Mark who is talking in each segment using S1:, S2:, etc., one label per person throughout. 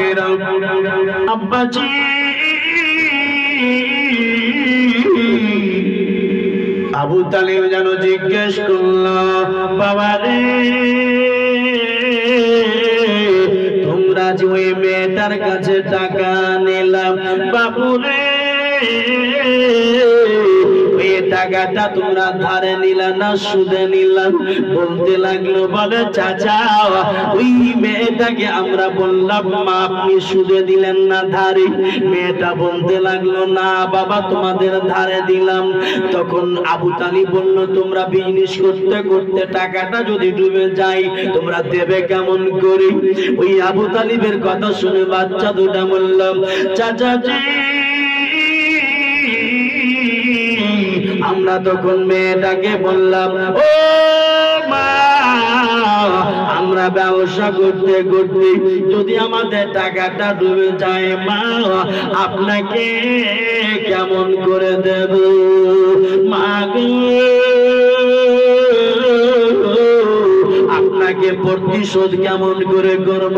S1: ভাইরা, আব্বাজি আবু তালিব যেন জিজ্ঞেস করলো, বাবা রে তোমরা যে ওই মেয়েটার কাছে টাকা নিলাম, বাবু রে ওই টাকাটা তোমরা ধারে নিলা না সুদে নিলাম? বলতে লাগলো, বলে চাচা ওই মেয়েটাকে আমরা বললাম মা আপনি সুদে দিলেন না ধারে? মেয়েটা বলতে লাগলো, না বাবা তোমাদের ধারে দিলাম। তখন আবু তালিব বলল, তোমরা বিজনেস করতে করতে টাকাটা যদি ডুবে যায় তোমরা দেবে কেমন করে? ওই আবু তালিবের কথা শুনে বাচ্চা দুটা বলল, চাচাজি আমরা তখন মেয়েটাকে বললাম, ও মা আমরা ব্যবসা করতে করতে যদি আমাদের টাকাটা ডুবে যায় মা আপনাকে কেমন করে দেব? মা গো আপনাকে প্রতিশোধ কেমন করে করব?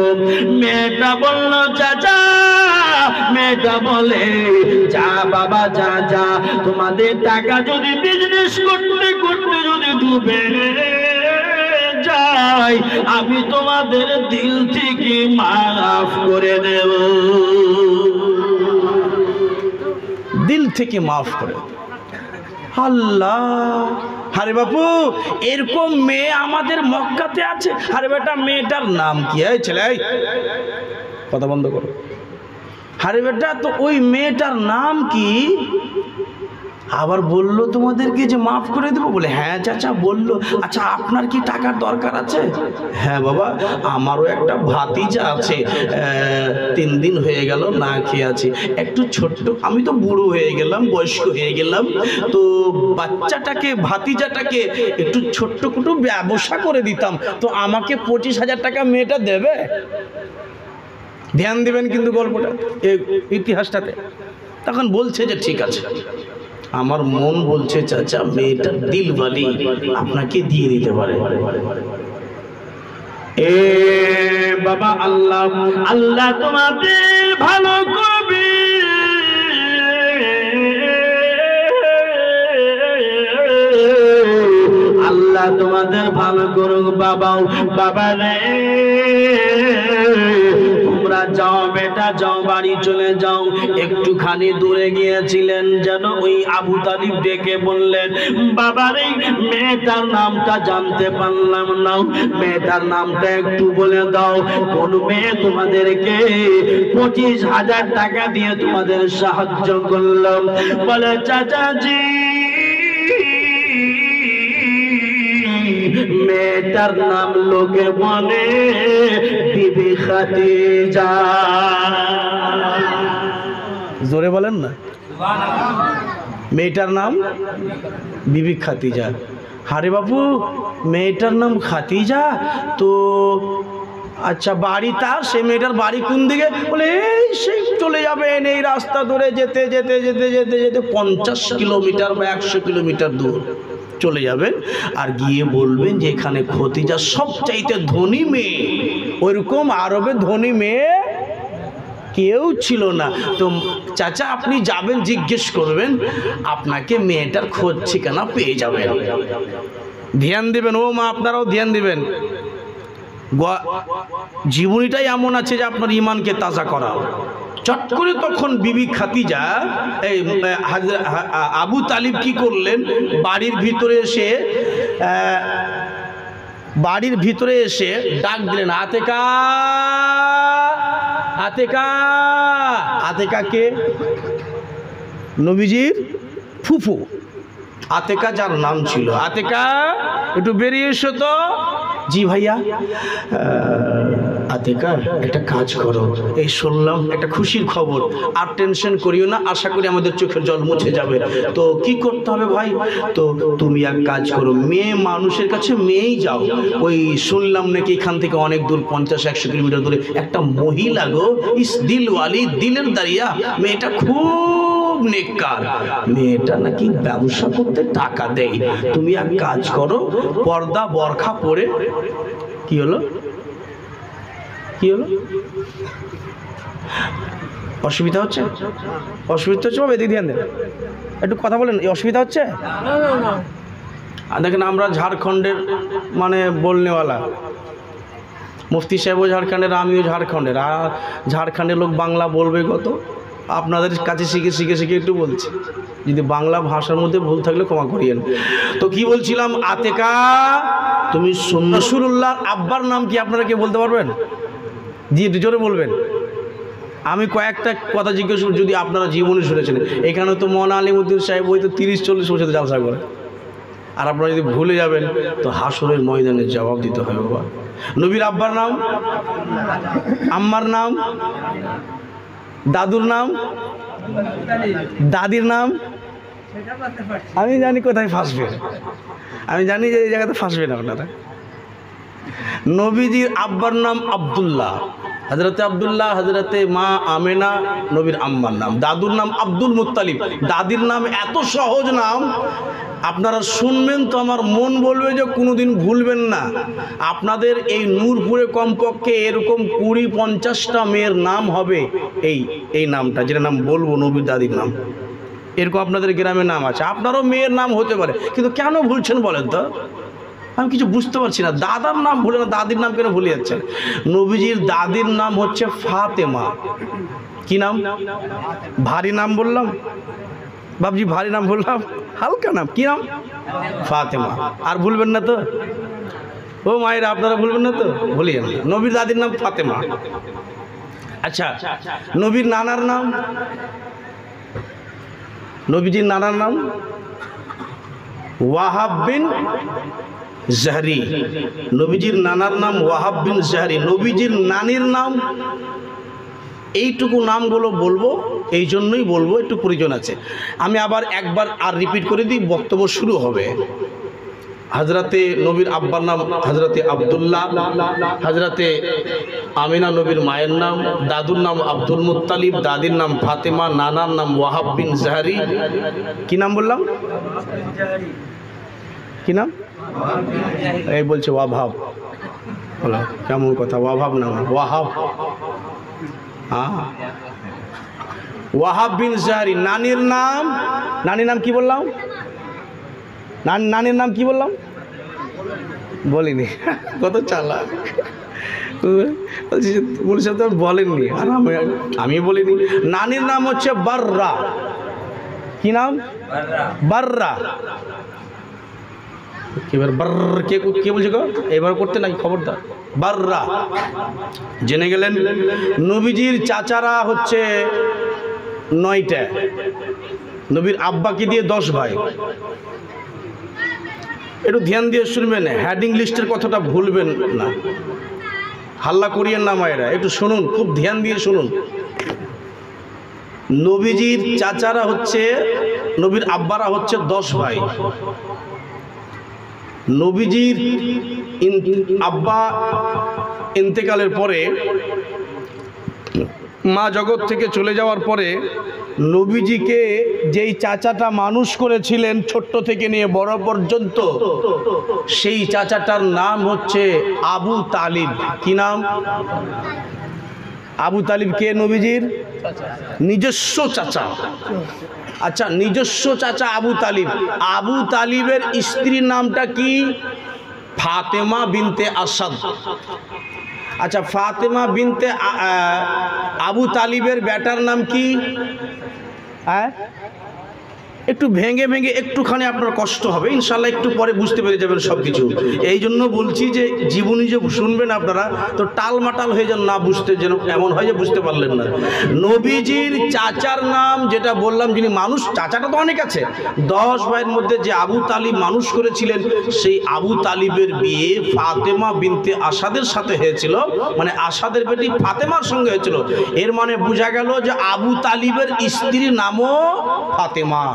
S1: মেয়েটা বলল, চাচা মেয়েটা বলে, যা বাবা যা যা, তোমাদের টাকা যদি বিজনেস করতে করতে যদি ডুবে যায় আমি তোমাদের দিল থেকে মাফ করে দেব, দিল থেকে মাফ করে। আল্লাহ, আরে বাপু এরকম মেয়ে আমাদের মক্কাতে আছে। আরে বেটা মেয়েটার নাম কি? ছেলে কথা বন্ধ করো। আরে বেটা তো ওই মেয়েটার নাম কি? আবার বললো তোমাদেরকে যে মাফ করে দেবো? বলে হ্যাঁ চাচা বললো। আচ্ছা আপনার কি টাকার দরকার আছে? হ্যাঁ বাবা আমারও একটা ভাতিজা আছে, 3 দিন হয়ে গেল না খেয়ে আছে, একটু ছোট্ট, আমি তো বুড়ো হয়ে গেলাম বয়স্ক হয়ে গেলাম, তো বাচ্চাটাকে ভাতিজাটাকে একটু ছোট্ট কুটু ব্যবসা করে দিতাম, তো আমাকে 25,000 টাকা মেয়েটা দেবে? ধ্যান দিবেন কিন্তু গল্পটা ইতিহাসটাতে। তখন বলছে যে ঠিক আছে, আমার মন বলছে চাচা মেয়েটা দিলওয়ালি আপনাকে দিয়ে দিতে পারে। এ বাবা আল্লাহ আল্লাহ তোমাদের ভালো করবে, আল্লাহ তোমাদের ভালো করুক। বাবাও বাবা রে তোমরা যাও বেটা যাও, বাড়ি চলে যাও। একটুখানি দূরে গিয়েছিলেন যেন ওই আবু তালিব ডেকে বললেন, বাবারে মেয়েটার নামটা জানতে পারলাম না, মেয়েটার নামটা একটু বলে দাও। কোন মেয়ে তোমাদেরকে 25,000 টাকা দিয়ে তোমাদের সাহায্য করলাম? বলে চাচাজি মেয়েটার নাম লোকে বলে বিবি খাদিজা। জোরে বলেন না, মেয়েটার নাম বিবি খাদিজা। আরে বাবু মেয়েটার নাম খাদিজা, তো আচ্ছা বাড়ি তার, সে মেয়েটার বাড়ি কোন দিকে? বলে এই সেই চলে যাবেন এই রাস্তা ধরে যেতে যেতে যেতে যেতে যেতে 50 কিলোমিটার বা 100 কিলোমিটার দূর চলে যাবেন, আর গিয়ে বলবেন যে এখানে খদিজা সবচাইতে ধনী মেয়ে, ওইরকম আরবে ধনী মেয়ে কেউ ছিল না। তো চাচা আপনি যাবেন, জিজ্ঞেস করবেন, আপনাকে মেয়েটার খোঁজ ঠিকানা পেয়ে যাবেন। ধ্যান দিবেন ও মা, আপনারাও ধ্যান দিবেন। জীবনীটাই এমন আছে যে আপনার ইমানকে তাজা করা। চট করে তখন বিবি খাদিজা এই আবু তালিব কি করলেন, বাড়ির ভিতরে এসে ডাক দিলেন, আতেকা আতেকা। আতেকা কে? নবীজির ফুফু আতেকা, যার নাম ছিল আতেকা, একটু বেরিয়ে এসো তো। জি ভাইয়া। আতেকা একটা কাজ করো, এই শুনলাম একটা খুশির খবর, আর টেনশন করিও না, আশা করি আমাদের চোখের জল মুছে যাবে। তো কি করতে হবে ভাই? তো তুমি এক কাজ করো, মেয়ে মানুষের কাছে মেয়েই যাও। ওই শুনলাম নাকি এখান থেকে অনেক দূর 50-100 কিলোমিটার দূরে একটা মহিলা গো, ইস দিলওয়ালি, দিলের দাঁড়িয়া, মেয়েটা খুব নেককার, মেয়েটা নাকি ব্যবসা করতে টাকা দেয়। তুমি এক কাজ করো, পর্দা বরখা পরে, কি হলো কি হলো অসুবিধা হচ্ছে? অসুবিধা হচ্ছে বাবা, এদিকে ধ্যান দেন, একটু কথা বলেন। এই অসুবিধা হচ্ছে? আর দেখেন আমরা ঝাড়খণ্ডের মানে বলনেওয়ালা, মুফতি সাহেবও ঝাড়খণ্ডের, আমিও ঝাড়খণ্ডের। আর ঝাড়খণ্ডের লোক বাংলা বলবে কত, আপনাদের কাছে শিখে শিখে শিখে একটু বলছি, যদি বাংলা ভাষার মধ্যে ভুল থাকলে ক্ষমা করিয়েন। তো কি বলছিলাম, আতেকা তুমি রসুলুল্লাহর আব্বার নাম কি আপনারা কে বলতে পারবেন? জি একটু জোরে বলবেন। আমি কয়েকটা কথা জিজ্ঞেস করি, যদি আপনারা জীবনে শুনেছেন। এখানে তো মৌলানা আলিমউদ্দিন সাহেব ওই তো 30-40 বছর জালসা করে, আর আপনারা যদি ভুলে যাবেন তো হাসরের ময়দানে জবাব দিতে হবে বাবা। নবীর আব্বার নাম, আম্মার নাম, দাদুর নাম, দাদির নাম, আমি জানি কোথায় ফাঁসবেন, আমি জানি যে এই জায়গাতে ফাঁসবেন আপনারা। নবীজির আব্বার নাম আব্দুল্লাহ, হজরতে আব্দুল্লাহ, হজরতে মা আমেনা নবীর আম্মার নাম। দাদুর নাম আব্দুল মুত্তালিব, দাদির নাম এত সহজ নাম, আপনারা শুনবেন তো আমার মন বলবে যে কোনোদিন ভুলবেন না। আপনাদের এই নূরপুরে কমপক্ষে এরকম 20-50টা মেয়ের নাম হবে এই নামটা, যেটা নাম বলবো নবীর দাদির নাম, এরকম আপনাদের গ্রামের নাম আছে। আপনারও মেয়ের নাম হতে পারে, কিন্তু কেন ভুলছেন বলেন তো? আমি কিছু বুঝতে পারছি না। দাদার নাম ভুলে না, দাদির নাম কেন ভুলে যাচ্ছেন? নবীজির দাদির নাম হচ্ছে ফাতেমা। কি নাম? ভারী নাম বললাম বাবজি, ভারী নাম বললাম, হালকা নাম। কি নাম? ফাতেমা। আর ভুলবেন না তো? ও মায়েরা আপনারা ভুলবেন না তো? ভুলিয়েন না। নবীর দাদির নাম ফাতেমা। আচ্ছা, নবীর নানার নাম, নবীজির নানার নাম ওয়াহাব বিন জাহরি। নবীজির নানার নাম ওয়াহাব বিন জাহরি। নবীজির নানির নাম, এইটুকু নামগুলো বলবো, এই জন্যই বলবো, একটু প্রয়োজন আছে। আমি আবার একবার আর রিপিট করে দিই, বক্তব্য শুরু হবে। হজরতে নবীর আব্বার নাম হজরতে আব্দুল্লাহ, হজরতে আমিনা নবীর মায়ের নাম, দাদুর নাম আব্দুল মুত্তালিব, দাদির নাম ফাতেমা, নানার নাম ওয়াহাব বিন জাহরি। কি নাম বললাম? কি নাম? এই বলছে ওয়াহাব। বলো কেমন কথা, ওয়াহাব নাম, ওয়াহাব। হ্যাঁ, ওয়াহাব বিন জাহরি। নানির নাম, নানির নাম কি বললাম? নানির নাম কি বললাম? বলিনি। কত চালাক বলছে, তো বলেননি, আর আমি বলিনি। নানির নাম হচ্ছে বাররা। কি নাম? বাররা। এবার কে বলছে গো? এবার করতে নাই, খবরদার। বাররা জেনে গেলেন। নবীজির চাচারা হচ্ছে 9টা, নবীর আব্বাকে দিয়ে 10 ভাই। একটু ধ্যান দিয়ে শুনবেন, হেডিং লিস্টের কথাটা ভুলবেন না, হাল্লা করিয়েন না মায়েরা, একটু শুনুন, খুব ধ্যান দিয়ে শুনুন। নবীজির চাচারা হচ্ছে, নবীর আব্বারা হচ্ছে 10 ভাই। নবীজির আব্বা ইন্তেকালের পরে, মা জগৎ থেকে চলে যাওয়ার পরে, নবীজিকে যেই চাচাটা মানুষ করেছিলেন ছোট্ট থেকে নিয়ে বড় পর্যন্ত, সেই চাচাটার নাম হচ্ছে আবু তালিব। কি নাম? আবু তালিব কে? নবীজির নিজস্ব চাচা। আচ্ছা, নিজস্ব চাচা আবু তালিব। আবু তালিবের স্ত্রীর নামটা কি? ফাতেমা বিনতে আসাদ। আচ্ছা, ফাতেমা বিনতে আবু তালিবের বেটার নাম কি? হ্যাঁ, একটু ভেঙে ভেঙে একটুখানি আপনার কষ্ট হবে, ইনশাল্লাহ একটু পরে বুঝতে পেরে যাবেন সব কিছু। এই জন্য বলছি যে জীবনী যে শুনবেন আপনারা, তো টালমাটাল হয়ে যান, না বুঝতে, যেন এমন হয় যে বুঝতে পারলেন না। নবীজির চাচার নাম যেটা বললাম, যিনি মানুষ, চাচাটা তো অনেক আছে, 10 ভাইয়ের মধ্যে যে আবু তালিব মানুষ করেছিলেন, সেই আবু তালিবের বিয়ে ফাতেমা বিনতে আসাদের সাথে হয়েছিল, মানে আসাদের বেটি ফাতেমার সঙ্গে হয়েছিল। এর মানে বোঝা গেল যে আবু তালিবের স্ত্রীর নামও ফাতেমা,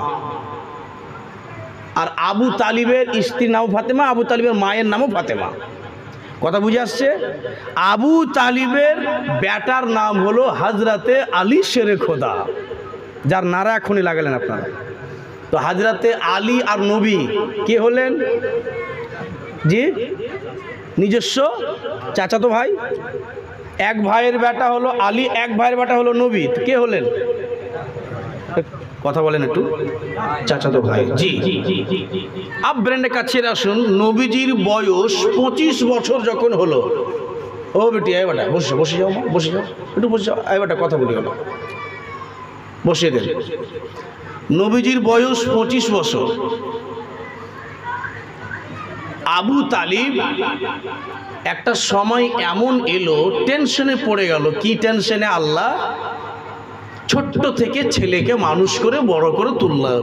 S1: আর আবু তালিবের স্ত্রীর নাম ফাতেমা, আবু তালিবের মায়ের নামও ফাতেমা। কথা বুঝে আসছে? আবু তালিবের বেটার নাম হলো হজরতে আলী শেরে খোদা, যার নারা এখনই লাগালেন আপনারা। তো হজরতে আলী আর নবী কে হলেন? জি, নিজস্ব চাচাতো ভাই। এক ভাইয়ের বেটা হলো আলী, এক ভাইয়ের বেটা হলো নবী। কে হলেন? কথা বলেন একটু। চাচাতো ভাই। জি, আপ ব্র্যান্ডের কাছে আসুন। নবীজির বয়স 25 বছর যখন হলো, ও বেটি আয় বেটা বসে যাও, বসে যাও, একটু বসে যাও, আয় বেটা কথা বলি হলো, বসিয়ে দেন। নবীজির বয়স 25 বছর। আবু তালিব একটা সময় এমন এলো, টেনশনে পড়ে গেল। কি টেনশনে? আল্লাহ ছোট্ট থেকে ছেলেকে মানুষ করে বড় করে তুললাম।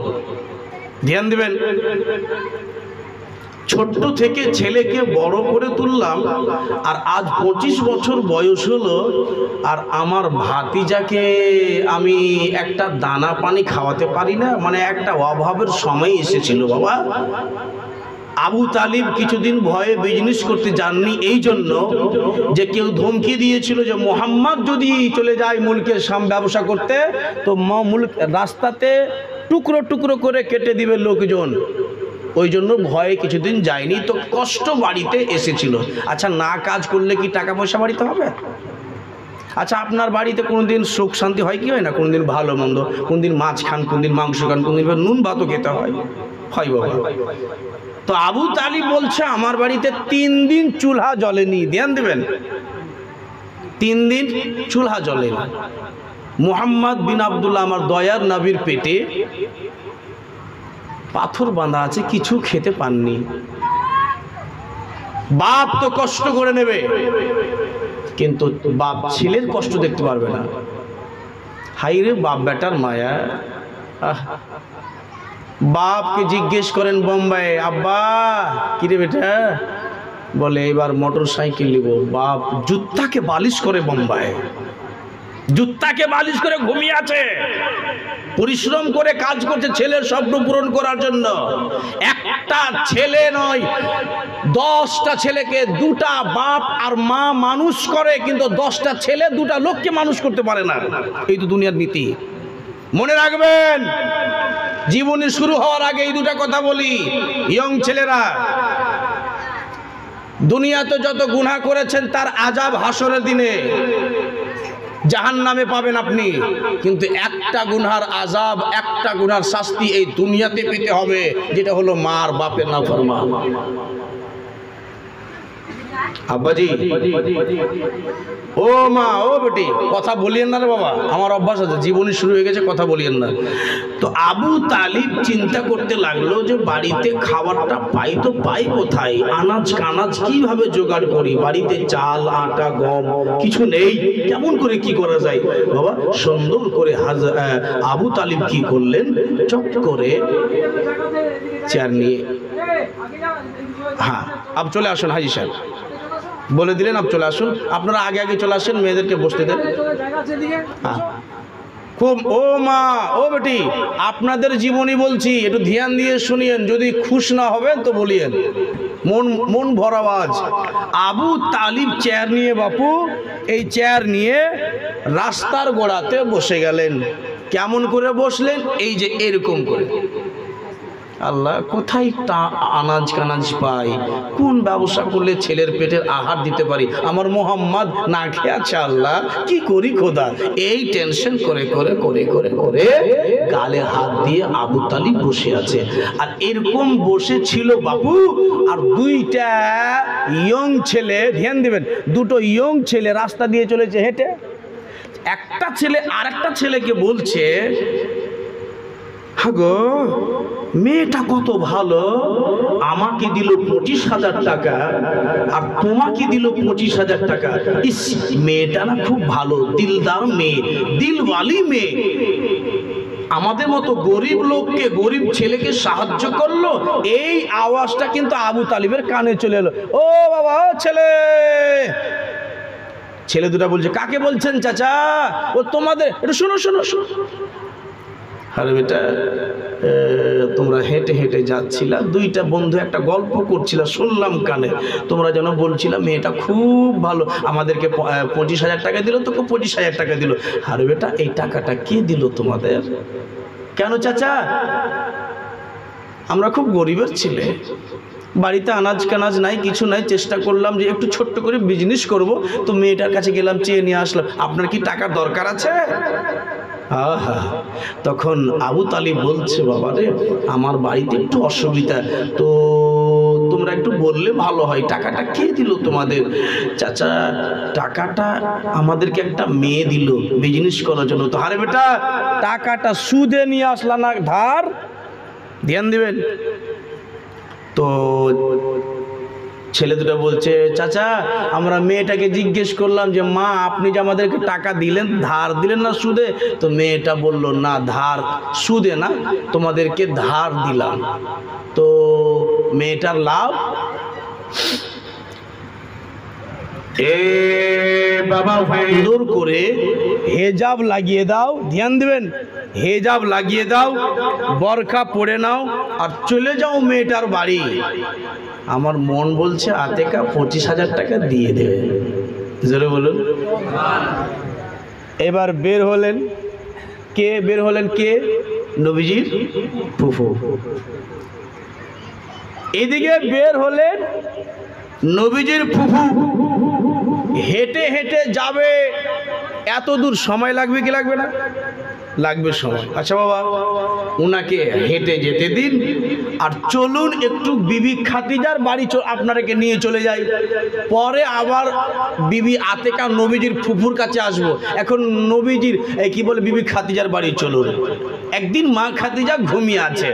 S1: ধ্যান দিবেন, ছোট্ট থেকে ছেলেকে বড় করে তুললাম, আর আজ 25 বছর বয়স হলো, আর আমার ভাতিজাকে আমি একটা দানা পানি খাওয়াতে পারি না। মানে একটা অভাবের সময় এসেছিল বাবা। আবু তালিব কিছুদিন ভয়ে বিজনেস করতে যাননি, এই জন্য যে কেউ ধমকি দিয়েছিল যে মোহাম্মদ যদি চলে যায় মুলকের সাম ব্যবসা করতে, তো মুলক রাস্তাতে টুকরো টুকরো করে কেটে দিবে লোকজন। ওই জন্য ভয়ে কিছুদিন যায়নি, তো কষ্ট বাড়িতে এসেছিল। আচ্ছা, না কাজ করলে কি টাকা পয়সা বাড়িতে হবে? আচ্ছা, আপনার বাড়িতে কোনোদিন সুখ শান্তি হয় কি হয় না? কোনোদিন ভালো মন্দ, কোনদিন মাছ খান, কোনদিন মাংস খান, কোনদিন নুন ভাতও খেতে হয়, হয় বাবা। তো আবু তালিব বলছে আমার বাড়িতে 3 দিন চুলহা জ্বলেনি। ধ্যান দেবেন, 3 দিন চুলহা জ্বলেনি। মুহাম্মদ বিন আব্দুল্লাহ আমার দয়ার নবীর পেটে পাথর বাঁধা আছে, কিছু খেতে পাননি। বাপ তো কষ্ট করে নেবে, কিন্তু বাপ ছেলের কষ্ট দেখতে পারবে না। হাইরে বাপ বেটার মায়া। বাপকে জিজ্ঞেস করেন বোম্বাই, আব্বা কিরে বেটা? বলে এবার মোটর সাইকেল নিব। বাপ জুত্তাকে বালিশ করে বোম্বাই, জুত্তাকে বালিশ করে ঘুমিয়ে আছে, পরিশ্রম করে কাজ করছে ছেলের স্বপ্ন পূরণ করার জন্য। একটা ছেলে নয়, 10টা ছেলেকে 2টা বাপ আর মা মানুষ করে, কিন্তু 10টা ছেলে 2টা লোককে মানুষ করতে পারে না। এই তো দুনিয়ার নীতি। মনে রাখবেন, জীবনে শুরু হওয়ার আগে এই 2টা কথা বলি। ইয়ং ছেলেরা, দুনিয়াতে যত গুনাহ করেছেন তার আযাব হাসরের দিনে জাহান্নামে পাবেন আপনি, কিন্তু একটা গুনার আযাব, একটা গুনার শাস্তি এই দুনিয়াতে পেতে হবে, যেটা হলো মার বাপের নাফরমান। আব্বাজি, ও মা, ও বেটি, কথা বলিয়েন না রে বাবা, আমার অভ্যাস আছে, জীবনী শুরু হয়ে গেছে, কথা বলিয়েন না। তো আবু তালিব চিন্তা করতে লাগলো যে বাড়িতে খাবারটা পাই তো পাই কোথায়, আনাজ কানাজ কিভাবে জোগাড় করি, বাড়িতে চাল আটা গম কিছু নেই, কেমন করে কি করা যায়। বাবা সুন্দর করে আবু তালিব কি করলেন, চট করে চেয়ার নিয়ে, হ্যাঁ আপ চলে আসুন হাজি সাহেব, বলে দিলেন আপ চলে আসুন, আপনারা আগে আগে চলে আসেন, মেয়েদেরকে বসতে দেন। হ্যাঁ খুব, ও মা, ও বেটি, আপনাদের জীবনী বলছি, একটু ধ্যান দিয়ে শুনিয়েন, যদি খুশ না হবেন তো বলিয়েন, মন ভরা আওয়াজ। আবু তালিব চেয়ার নিয়ে, বাপু এই চেয়ার নিয়ে রাস্তার গোড়াতে বসে গেলেন। কেমন করে বসলেন? এই যে এরকম করে। আল্লাহ, কোথায় আনাজ কানাজ পাই, কোন ব্যবসা করলে ছেলের পেটের আহার দিতে পারি, আমার মোহাম্মদ না খেয়ে আছে, আল্লাহ কি করি খোদা। এই টেনশন করে করে করে করে করে গালে হাত দিয়ে আবু তালিব বসে আছে। আর এরকম বসে ছিল বাপু, আর 2টা ইয়ং ছেলে, ধ্যান দিবেন, 2টো ইয়ং ছেলে রাস্তা দিয়ে চলেছে হেঁটে। একটা ছেলে আরেকটা ছেলেকে বলছে, হাগো মেয়েটা কত ভালো, আমাকে দিল 25,000 টাকা আর তোমাকে দিল 25,000 টাকা। ইস, মেয়েটা না খুব ভালো, দিলদার মেয়ে, দিলওয়ালি মেয়ে, আমাদের মতো গরিব লোককে, গরিব ছেলেকে সাহায্য করলো। এই আওয়াজটা কিন্তু আবু তালিবের কানে চলে এলো। ও বাবা, ও ছেলে, ছেলে 2টা বলছে, কাকে বলছেন চাচা? ও তোমাদের, একটু শোনো শোনো শোনো। আরে বেটা, তোমরা হেঁটে হেঁটে যাচ্ছিলা, 2টা বন্ধু একটা গল্প করছিল, শুনলাম কানে, তোমরা যেন বলছিলা মেয়েটা খুব ভালো, আমাদেরকে 25,000 টাকা দিল, তোকে 25,000 টাকা দিল। আরে বেটা, এই টাকাটা কে দিল তোমাদের? কেন চাচা? আমরা খুব গরিবের ছেলে, বাড়িতে আনাজ কানাজ নাই, কিছু নাই, চেষ্টা করলাম যে একটু ছোট্ট করে বিজনেস করব, তো মেয়েটার কাছে গেলাম, চেয়ে নিয়ে আসলাম, আপনার কি টাকার দরকার আছে? আহা, তখন আবু তালিব বলছে, বাবা রে আমার বাড়িতে একটু অসুবিধা, তো তোমরা একটু বললে ভালো হয়, টাকাটা কে দিল তোমাদের? চাচা টাকাটা আমাদেরকে একটা মেয়ে দিল বিজনেস করার জন্য। তো আরে বেটা টাকাটা সুদে নিয়ে আসলা না ধার? ধ্যান দিবেন। তো ছেলে দুটো বলছে, চাচা আমরা মেয়েটাকে জিজ্ঞেস করলাম যে মা আপনি যে আমাদেরকে টাকা দিলেন ধার দিলেন না সুদে? তো মেয়েটা বলল, না ধার সুদে না, তোমাদেরকে ধার দিলাম। তো মেয়েটার লাভ, বাবা সুন্দর করে হেজাব লাগিয়ে দাও, ধ্যান দিবেন, হেজাব লাগিয়ে দাও, বরখা পরে নাও আর চলে যাও মেয়েটার বাড়ি। আমার মন বলছে আতেকা 25,000 টাকা দিয়ে দেবে, জোরে বলুন। এবার বের হলেন কে? বের হলেন কে? নবীজির ফুফু। এদিকে বের হলেন নবীজির ফুফু, হেঁটে হেঁটে যাবে, এত দূর সময় লাগবে কি লাগবে না? লাগবে সময়। আচ্ছা বাবা ওনাকে হেঁটে যেতে দিন, আর চলুন একটু বিবি খাদিজার বাড়ি আপনাদেরকে নিয়ে চলে যাই, পরে আবার বিবি আতেকা নবীজির ফুফুর কাছে আসবো। এখন নবীজির কি বলে বিবি খাদিজার বাড়ি চলুন। একদিন মা খাদিজা ঘুমিয়ে আছে,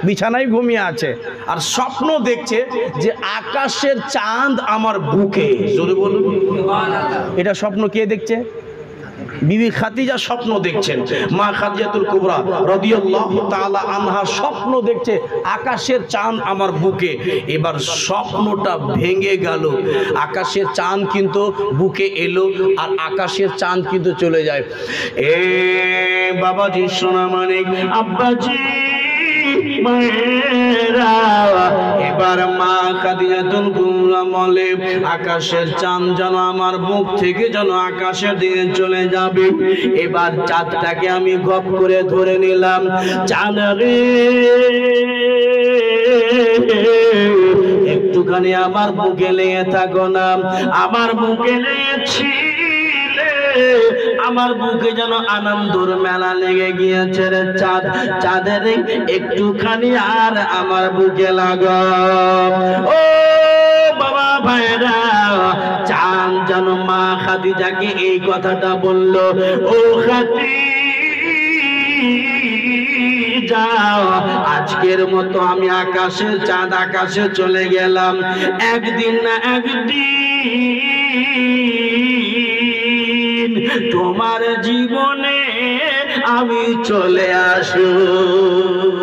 S1: বিছানায় ঘুমিয়ে আছে, আর স্বপ্ন দেখছে যে আকাশের চাঁদ আমার বুকে। জোরে বলুন। এটা স্বপ্ন কে দেখছে? বিবি খাদিজা স্বপ্ন দেখছেন। মা খাদিজাতুল কুবরা রাদিয়াল্লাহু তাআলা আনহা স্বপ্ন দেখছে আকাশের চাঁদ আমার বুকে। এবার স্বপ্নটা ভেঙে গেল, আকাশের চাঁদ কিন্তু বুকে এলো আর আকাশের চাঁদ কিন্তু চলে যায়। এ বাবাজি সোনা মানিক আব্বাজি মায়েরা, এবার মা খাদিজাতুল কুবরা বলে আকাশের চাঁদ যেন আমার বুক থেকে যেন আকাশের দিকে চলে যাবে। এবার চাঁদটাকে আমি গপ করে ধরে নিলাম, চাঁদ রে একটুখানি আমার বুকে লেগে থাকো না, আমার বুকে লেগেছি, আমার বুকে যেন আনন্দর মেলা লেগে গিয়েছে রে চাঁদ, চাঁদের একটুখানি আর আমার বুকে লাগো। ও বাবা ভাইরা, চাঁদ যেন মা খাদিজাকে এই কথাটা বলল, ও খাদিজা আজকের মতো আমি আকাশের চাঁদ আকাশে চলে গেলাম, একদিন না একদিন তোমার জীবনে আমি চলে আসব।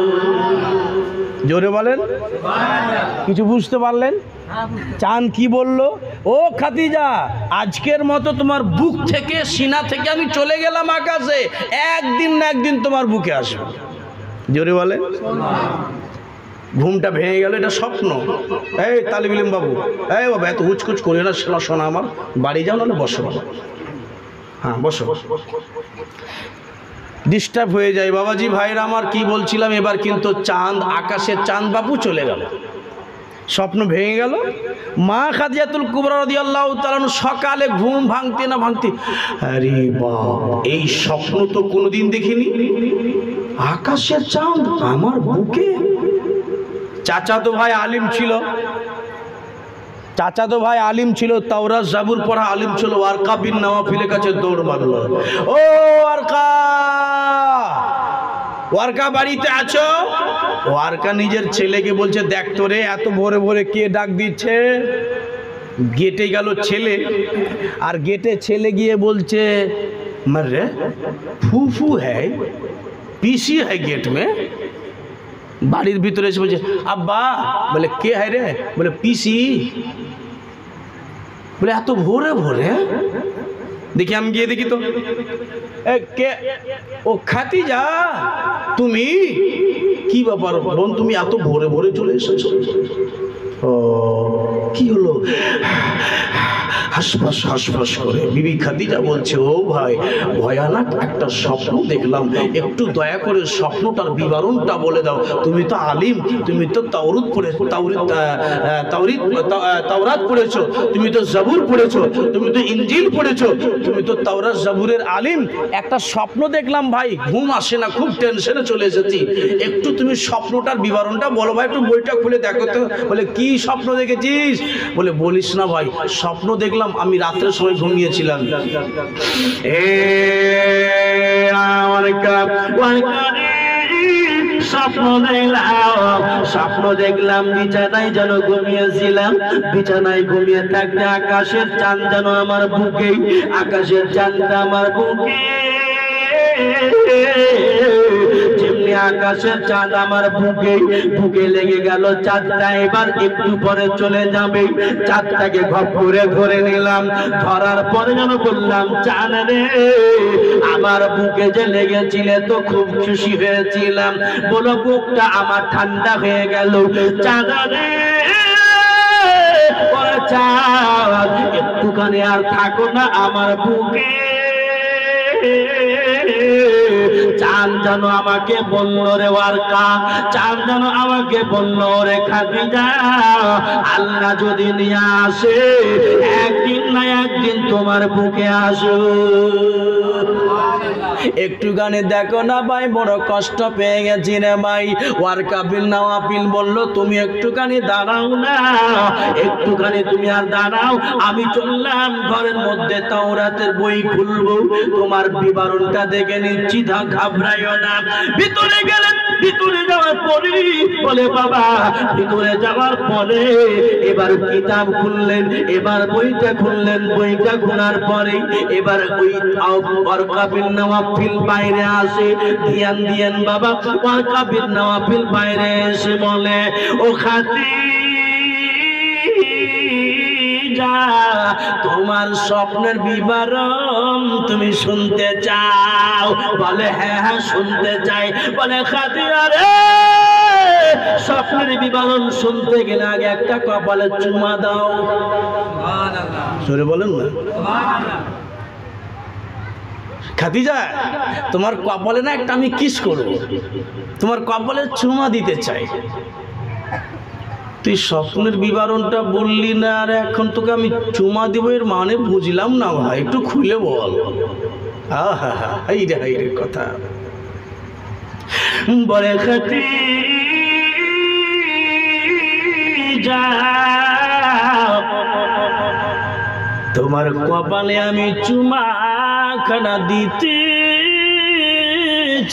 S1: জোরে বলেন, কিছু বুঝতে পারলেন? চাঁদ কি বলল? ও খাদিজা আজকের মতো তোমার বুক থেকে সিনা থেকে আমি চলে গেলাম আকাশে, একদিন না একদিন তোমার বুকে আসবো। জোরে বলেন। ঘুমটা ভেঙে গেল, এটা স্বপ্ন। এই তালিব ইলম বাবু, এই বাবা এত হুচকুচ করি না, শোনা আমার, বাড়ি যাও নাহলে বসো বাবা। হ্যাঁ বসো, ডিস্টার্ব হয়ে যায়। বাবাজি ভাইরা আমার কি বলছিলাম, এবার কিন্তু চাঁদ আকাশের চাঁদ বাবু চলে গেল, স্বপ্ন ভেঙে গেল। মা খাদিজাতুল কুবরা রাদিয়াল্লাহু তাআলা সকালে ঘুম ভাঙতে না ভাঙতে, আরে বাপ এই স্বপ্ন তো কোনোদিন দেখিনি, আকাশের চাঁদ আমার বুকে। চাচাতো ভাই আলিম ছিল, চাচাতো ভাই আলিম ছিল, তাওরাত জাবুর পড়া আলিম ছিল, ওয়ারকা বিন নওয়াফিলের কাছে দৌড় মারল। ও ওয়ারকা, ওয়ারকা বাড়িতে আছো? ওয়ারকা নিজের ছেলেকে বলছে, দেখ তো রে এত ভোরে ভোরে কে ডাক দিচ্ছে। গেটে গেল ছেলে, আর গেটে ছেলে গিয়ে বলছে, মারে ফুফু হ্যায় পিসি হ্যায় গেট মে। বাড়ির ভিতরে এসে বলছে, আব্বা। বলে কে হয় রে? বলে পিসি। বলে এত ভোরে ভোরে? দেখি আমি গিয়ে দেখি তো, কে? ও খাদিজা তুমি? কি ব্যাপার বোন, তুমি এত ভোরে ভোরে চলে এসেছো? ও কি হলো? হাসফাস করে। বিবি খাদিজা বলছে, ও ভাই, ভয়ানক একটা স্বপ্ন দেখলাম, একটু দয়া করে স্বপ্নটার বিবরণটা বলে দাও। তুমি তো আলিম, তুমি তো তাওরাত পড়েছো, তুমি তো জাবুর পড়েছো, তুমি তো ইনজিল পড়েছো, তুমি তো তাওরাত জাবুরের আলিম। একটা স্বপ্ন দেখলাম ভাই, ঘুম আসে না, খুব টেনশনে চলে এসেছি, একটু তুমি স্বপ্নটার বিবরণটা বলো ভাই, একটু বইটা খুলে দেখো তো। বলে, কি স্বপ্ন দেখেছিস? বলে, বলিস না ভাই, স্বপ্ন দেখলাম আমি রাত্রের সময় ঘুমিয়েছিলাম, স্বপ্ন দেখলাম বিছানায় যেন ঘুমিয়েছিলাম, বিছানায় ঘুমিয়ে থাকতে আকাশের চাঁদ যেন আমার বুকে, আকাশের চাঁদটা আমার বুকে, যেমনি আকাশের চাঁদ আমার বুকে লেগে গেল, চাঁদটা এবার একটু পরে চলে যাবে, চাঁদটাকে ঘপ করে ধরে নিলাম, ধরার পরে যেন বললাম, চাঁদ রে, আমার বুকে যে লেগেছিলে তো খুব খুশি হয়েছিলাম, বলো বুকটা আমার ঠান্ডা হয়ে গেল, চাঁদ রে, চাঁদ একটুখানি আর থাকো না আমার বুকে। চাঁদ যেন আমাকে বলল, রে ওয়ারকা, চাঁদ যেন আমাকে বলল, রে খাদিজা, আল্লাহ যদি নিয়ে আসে একদিন না একদিন তোমার বুকে আসো। একটুখানি দেখো না ভাই, বড় কষ্ট পেয়ে গেছি রে ভাই। ওয়ারকা বিন নাওয়াফিল বলল, তুমি একটুখানি দাঁড়াও না, একটুখানি তুমি আর দাঁড়াও, আমি চললাম ঘরের মধ্যে তাওরাতের বই খুলবো, তোমার বিবরণটা দেখে নিচ্ছি, ঘাবড়াইও না। ভিতরে গেলেন, ভিতরে যাওয়ার পরে বলে, বাবা, ভিতরে যাওয়ার পরে এবার কিতাব খুললেন, এবার বইটা খুললেন, বইটা খোলার পরে এবার ওই ওয়ারকা বিন নাওয়াফিল বাইরে আসে, ধ্যান দিয়েন বাবা, ওয়ারকা বিন নাওয়াফিল বাইরে এসে বলে, ও খাদিজা, তোমার স্বপ্নের বিবরণ তুমি শুনতে চাও? বলে, হ্যাঁ হ্যাঁ শুনতে চাই। বলে, খাদিজা রে, স্বপ্নের বিবরণ শুনতে গেলে আগে একটা কপালে চুমা দাও। সরে বলেন না, খাদিজা, তোমার কপালে না একটা আমি কিস করব, তোমার কপালে চুমা দিতে চাই। তুই স্বপ্নের বিবরণটা বললি না, আর এখন তোকে আমি চুমা দিব, এর মানে বুঝলাম না ভাই, একটু খুলে বল। আহা হা, হাই রে কথা। বলে, খাদিজা, তোমার কপালে আমি চুমা খানা দিতে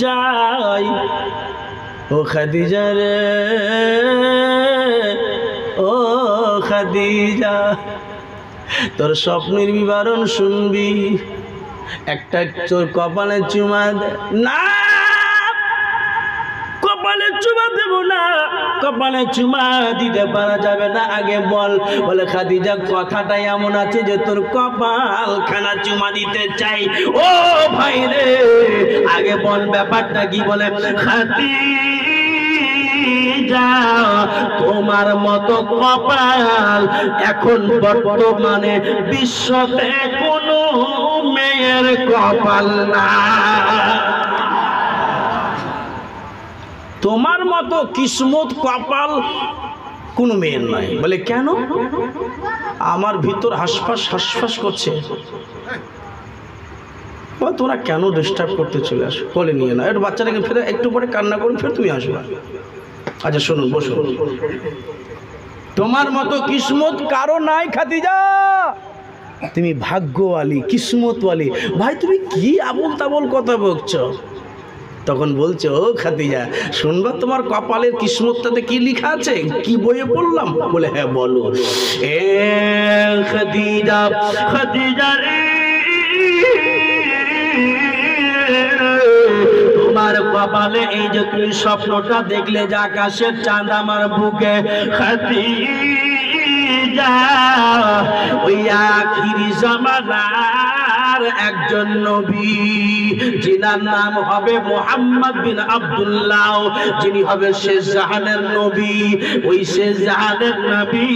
S1: চাই। ও খাদিজা রে, ও খাদিজা, তোর স্বপ্নের বিবরণ শুনবি, একটা তোর কপালে চুমা দে। না, কপালে চুমা দেব না, কপালে চুমা দিতে পারা যাবে না, আগে বল। বলে, খাদিজা, কথাটা এমন আছে যে তোর কপাল খানা চুমা দিতে চাই। ও ভাই রে, আগে বল ব্যাপারটা কি। বলে, খাদিজা, তোমার মতো কপাল এখন বর্তমানে বিশ্বতে কোনো মেয়ের কপাল না, তোমার মতো কিসমত কপাল কোনো মেয়ের নয়। বলে, কেন? আমার ভিতর হাসফাস করছে। তোরা কেন ডিস্টার্ব করতে চলে আসো, বলে নিয়ে না, একটু বাচ্চাটাকে ফেরে একটু পরে কান্না করুন, ফের তুমি আসবে। আচ্ছা শুনুন, বসুন। তোমার মতো কিসমত কারো নাই খাদিজা, তুমি ভাগ্যওয়ালি, কিসমতওয়ালি। ভাই তুমি কি আবল তাবল কথা বলছো? তখন বলছে, ও খাদিজা, শুনবা তোমার কপালের কিসমতটাতে কি লেখা আছে, কি বইয়ে পড়লাম? বলে, হ্যাঁ বলো। এ খাদিজা, খাদিজা রে, তোমার কপালে এই যে তুমি স্বপ্নটা দেখলে যে আকাশের চাঁদ আমার বুকে, খাদিজা, ওই আখিরি জামানার একজন নবী, যিনার নাম হবে মুহাম্মদ বিন আব্দুল্লাহ, যিনি হবে শেষ জাহানের নবী। ওই শেষ জাহানের নবী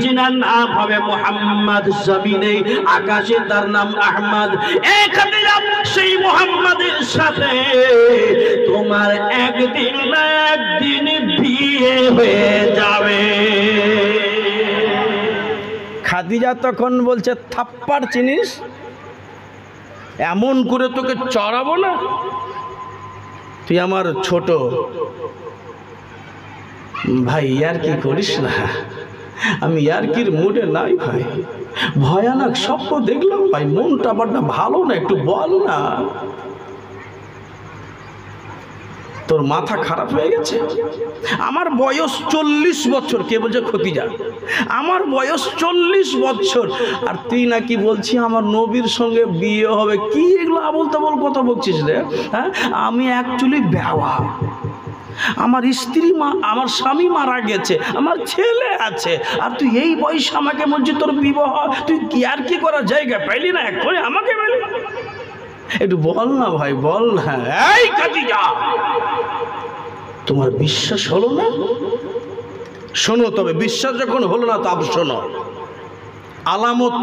S1: যিনার নাম হবে মুহাম্মদ, জমিনে আকাশে তার নাম আহমদ। সেই মুহাম্মাদের সাথে তোমার একদিন না একদিন বিয়ে হয়ে যাবে। খাদিজা তখন বলছে, থাপ্পড় চিনিস? এমন করে তোকে চড়াবো না, তুই আমার ছোট ভাই, আর কি করিস না। আমি আর কির মুডে নাই ভাই, ভয়ানক স্বপ্ন দেখলাম ভাই, মনটা বড্ড ভালো না, একটু বল না। তোর মাথা খারাপ হয়ে গেছে? আমার বয়স 40 বছর। কে বলছে? খতিজা। আমার বয়স 40 বছর, আর তুই নাকি বলছি আমার নবীর সঙ্গে বিয়ে হবে। কি এগুলো আবল তাবল কথা বলছিস রে? হ্যাঁ, আমি অ্যাকচুয়ালি বেওয়া, আমার স্ত্রী আমার স্বামী মারা গেছে, আমার ছেলে আছে, আর তুই এই বয়সে আমাকে বলছিস তোর বিবাহ? তুই কি আর কি করার জায়গা পাইলি না? এখন আমাকে বলি, একটু বল না ভাই, বল না। এই খাদিজা, তোমার বিশ্বাস হলো না? শোনো, তবে বিশ্বাস যখন হলো না তবে শোনো, আলামত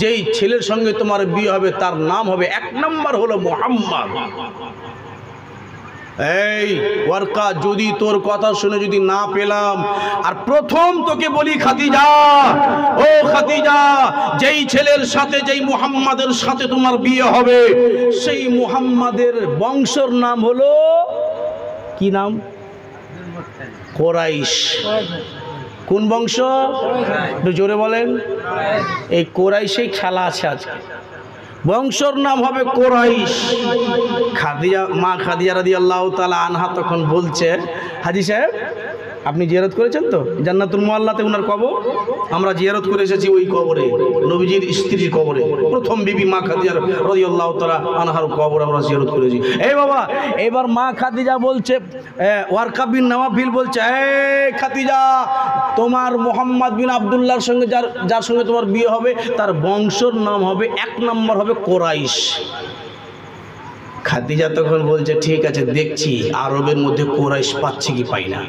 S1: যেই ছেলের সঙ্গে তোমার বিয়ে হবে তার নাম হবে, 1 নম্বর হলো মুহাম্মদ। এই ওয়ারকা, যদি তোর কথা শুনে যদি না পেলাম, আর প্রথম তোকে বলি খাদিজা, ও খাদিজা, যেই ছেলের সাথে, যেই মুহাম্মাদের সাথে তোমার বিয়ে হবে, সেই মুহাম্মাদের বংশের নাম হলো, কি নাম? কুরাইশ। কোন বংশ? একটু জোরে বলেন। এই কুরাইশেই খেলা আছে আজকে। বংশর নাম হবে কুরাইশ। খাদিজা, মা খাদিজা রাদিয়াল্লাহু তাআলা আনহা তখন বলছে, হাজী সাহেব আপনি জিয়ারত করেছেন তো জান্নাতুল মুআল্লাতে ওনার কবর? আমরা জিয়ারত করে এসেছি ওই কবরে, নবীজির স্ত্রীর কবরে, প্রথম বিবি মা খাদিজা রাদিয়াল্লাহু তাআলা আনহার কবর আমরা জিয়ারত করেছি। এই বাবা, এবার মা খাদিজা বলছে, ওয়ারকা বিন নওয়াফিল বলছে, এই খাদিজা, তোমার মুহাম্মদ বিন আব্দুল্লাহর সঙ্গে যার সঙ্গে তোমার বিয়ে হবে তার বংশের নাম হবে 1 নম্বর হবে কুরাইশ। খাদিজা তখন বলছে, ঠিক আছে দেখছি আরবের মধ্যে কুরাইশ পাচ্ছি কি পাই না,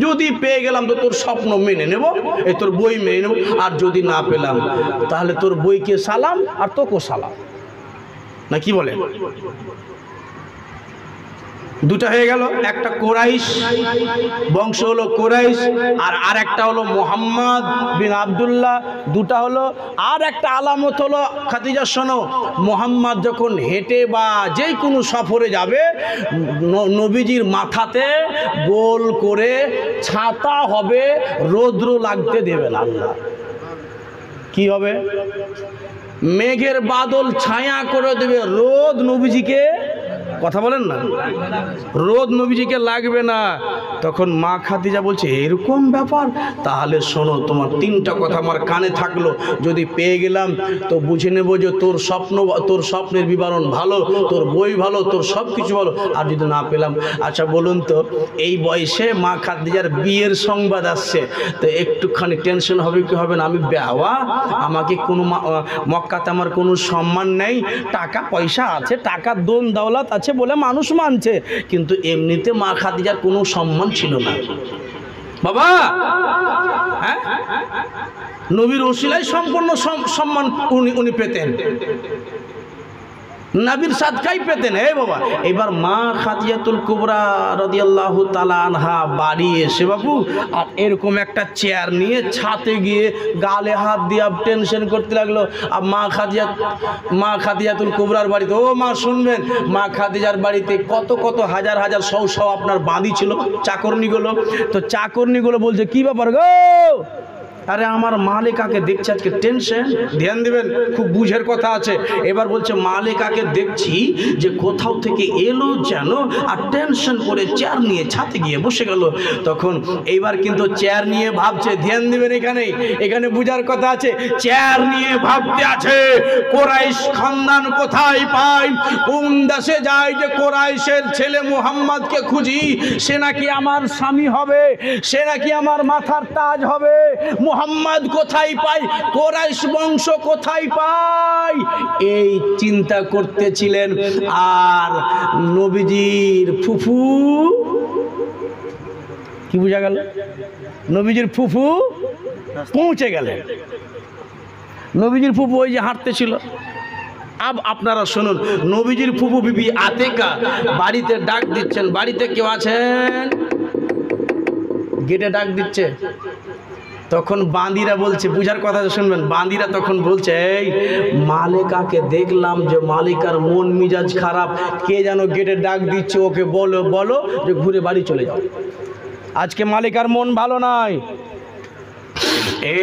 S1: যদি পেয়ে গেলাম তো তোর স্বপ্ন মেনে নেব, এই তোর বই মেনে নেব, আর যদি না পেলাম তাহলে তোর বইকে সালাম আর তোকেও সালাম, না কি বলে? দুটা হয়ে গেল, একটা কুরাইশ বংশ হলো কুরাইশ, আর আরেকটা হলো মুহাম্মদ বিন আব্দুল্লাহ, দুটা হলো। আর একটা আলামত হলো, খাদিজা শোনো, মুহাম্মদ যখন হেঁটে বা যে কোনো সফরে যাবে, নবীজির মাথাতে গোল করে ছাতা হবে, রৌদ্র লাগতে দেবে না আল্লাহ। কি হবে? মেঘের বাদল ছায়া করে দেবে, রোদ নবীজিকে, কথা বলেন না, রোদ নবীজিকে লাগবে না। তখন মা খাদিজা বলছে, এরকম ব্যাপার? তাহলে শোনো, তোমার 3টা কথা আমার কানে থাকলো, যদি পেয়ে গেলাম তো বুঝে নেব যে তোর স্বপ্নের বিবরণ ভালো, তোর বই ভালো, তোর সব কিছু ভালো, আর যদি না পেলাম, আচ্ছা বলুন তো, এই বয়সে মা খাদিজার বিয়ের সংবাদ আসছে, তো একটুখানি টেনশন হবে কি হবে না? আমি বেওয়া, আমাকে কোনো মক্কাতে আমার কোনো সম্মান নেই, টাকা পয়সা আছে, টাকার দোন দৌলত আছে বলে মানুষ মানছে, কিন্তু এমনিতে মা খাদিজার কোনো সম্মান ছিল না বাবা। হ্যাঁ, নবীর ওসিলায় সম্পূর্ণ সম্মান উনি পেতেন, নবীর সাদকাই পেতেন। এই বাবা, এবার মা খাদিজাতুল কুবরা রাদিয়াল্লাহু তাআলা আনহা বাড়ি এসে বাবু, আর এরকম একটা চেয়ার নিয়ে ছাতে গিয়ে গালে হাত দিয়ে টেনশন করতে লাগলো। আর মা খাদিজাতুল কুবরার বাড়িতে, ও মা শুনবেন, মা খাদিজার বাড়িতে কত কত হাজার হাজার সৌ আপনার বাঁধি ছিল, চাকরনিগুলো। তো চাকরনিগুলো বলছে, কি ব্যাপার গো? আরে আমার মালিকাকে দেখছে আজকে টেনশন, ধ্যান দিবেন, খুব বুঝের কথা আছে। এবার বলছে, মালিকাকে দেখছি যে কোথাও থেকে এলো যেন, আর টেনশন করে চেয়ার নিয়ে ছাতে গিয়ে বসে গেল। তখন এইবার কিন্তু চেয়ার নিয়ে ভাবছে, ধ্যান দিবেন, এখানে বুঝার কথা আছে, চেয়ার নিয়ে ভাবতে আছে কুরাইশ খানদান কোথায় পাই, কোন দেশে যায় যে কুরাইশের ছেলে মুহাম্মদকে খুঁজি, সে নাকি আমার স্বামী হবে, সে নাকি আমার মাথার তাজ হবে, মোহাম্মদ কোথায় পাই, কোরাইশ বংশ কোথায় পাই, এই চিন্তা করতেছিলেন। আর নবীজির ফুফু, কি বোঝা গেল, নবীজির ফুফু পৌঁছে গেলেন। নবীজির ফুফু ওই যে হাঁটতেছিল। আপনারা শুনুন, নবীজির ফুফু বিবি আতেকা বাড়িতে ডাক দিচ্ছেন, বাড়িতে কেউ আছেন, গেটে ডাক দিচ্ছে। তখন বান্দিরা বলছে, বুঝার কথা শুনবেন, বান্দিরা তখন বলছে, এই মালিকাকে দেখলাম যে মালিকার মন মিজাজ খারাপ, কে যেন গেটে ডাক দিচ্ছে, ওকে বলো বলো যে ঘুরে বাড়ি চলে যাও, আজকে মালিকার মন ভালো নাই। এ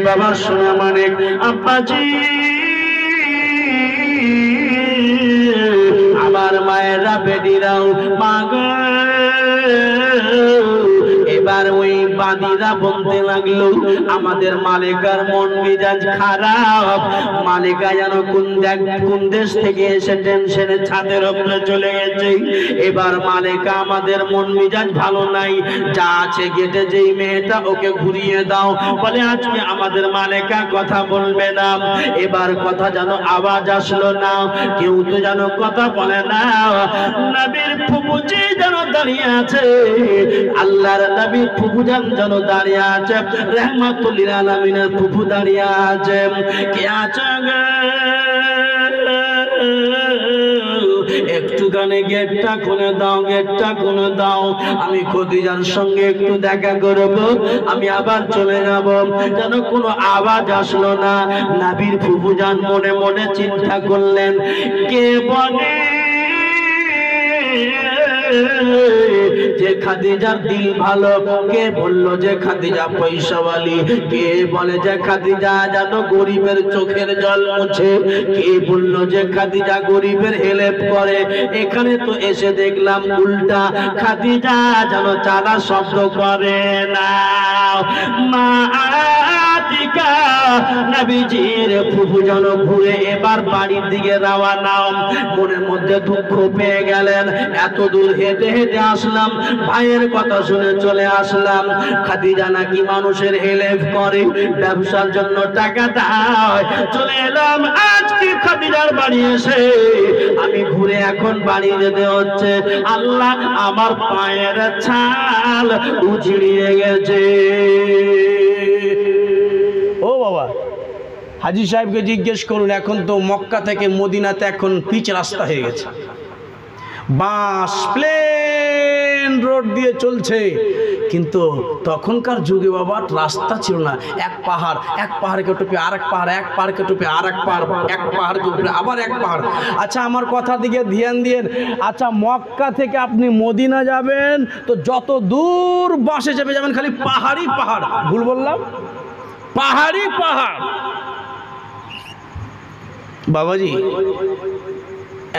S1: বাবা সোনা মানিক, আব্বাজি, আমার মায়েরা বেডিরাও মাগ, এবার ওই বাদীরা বলতে লাগলো, আমাদের মালিকার মন মেজাজ খারাপ, মালিকা যেন কোন দেশ থেকে এসে টেনশনে ছাদের উপরে চলে গেছে। এবার মালিকা আমাদের মন মেজাজ ভালো নাই, যা আছে গেটে যেই মেয়েটা ওকে ঘুরিয়ে দাও। বলে আজকে আমাদের মালিকা কথা বলবে না। এবার কথা যেন আওয়াজ আসলো না, কেউ তো যেন কথা বলে না। নবীর ফুফুজি যেন দাঁড়িয়ে আছে, আল্লাহর নবীর ফুফুজান যেন দাঁড়িয়ে আছে, রহমাতুল আলামিনের ফুফু দাঁড়িয়ে আছে। কে আছে একটুখানি গেটটা খুলে দাও, গেটটা খুলে দাও, আমি খদিজার সঙ্গে একটু দেখা করব, আমি আবার চলে যাব। যেন কোনো আওয়াজ আসলো না। নবীর ফুফুজান মনে মনে চিন্তা করলেন, কে বলে যে খাদিজার দিল ভালো, কে বললো যে খাদিজা পয়সাওয়ালি, কে বলে যে খাদিজা যেন গরিবের চোখের জল মুছে, কে বললো যে খাদিজা গরিবের হেল্প করে। এখানে তো এসে দেখলাম উল্টা, খাদিজা যেন চারা শব্দ করে না। মা আতিকা নবীজির ফুফু যেন ঘুরে এবার বাড়ির দিকে রওনা, মনের মধ্যে দুঃখ পেয়ে গেলেন, এত দূর হেঁটে হেঁটে আসলাম, ভাইয়ের কথা শুনে চলে আসলাম, খাদিজা নাকি মানুষের হেল্প করে, ব্যবসার জন্য টাকা দেয়, চলে এলাম আজকে খাদিজার বাড়ি এসে আমি ঘুরে এখন বাড়ি যেতে হচ্ছে। আল্লাহ আমার পায়ের ছাল উজড়িয়ে গেছে। ও বাবা, হাজী সাহেবকে জিজ্ঞেস করুন, এখন তো মক্কা থেকে মদিনাতে এখন পিচ রাস্তা হয়ে গেছে, বাস প্লেন রোড দিয়ে চলছে, কিন্তু তখনকার যুগে বাবা রাস্তা ছিল না, এক পাহাড়কে টুপে আর এক পাহাড়, এক পাহাড়কে টুপে আর এক পাহাড়, এক পাহাড়কে উপরে আবার এক পাহাড়। আচ্ছা আমার কথার দিকে ধ্যান দিন। আচ্ছা মক্কা থেকে আপনি মদিনা যাবেন তো যত দূর বাসে চেপে যাবেন খালি পাহাড়ই পাহাড়, ভুল বললাম, পাহাড়ই পাহাড়। বাবাজি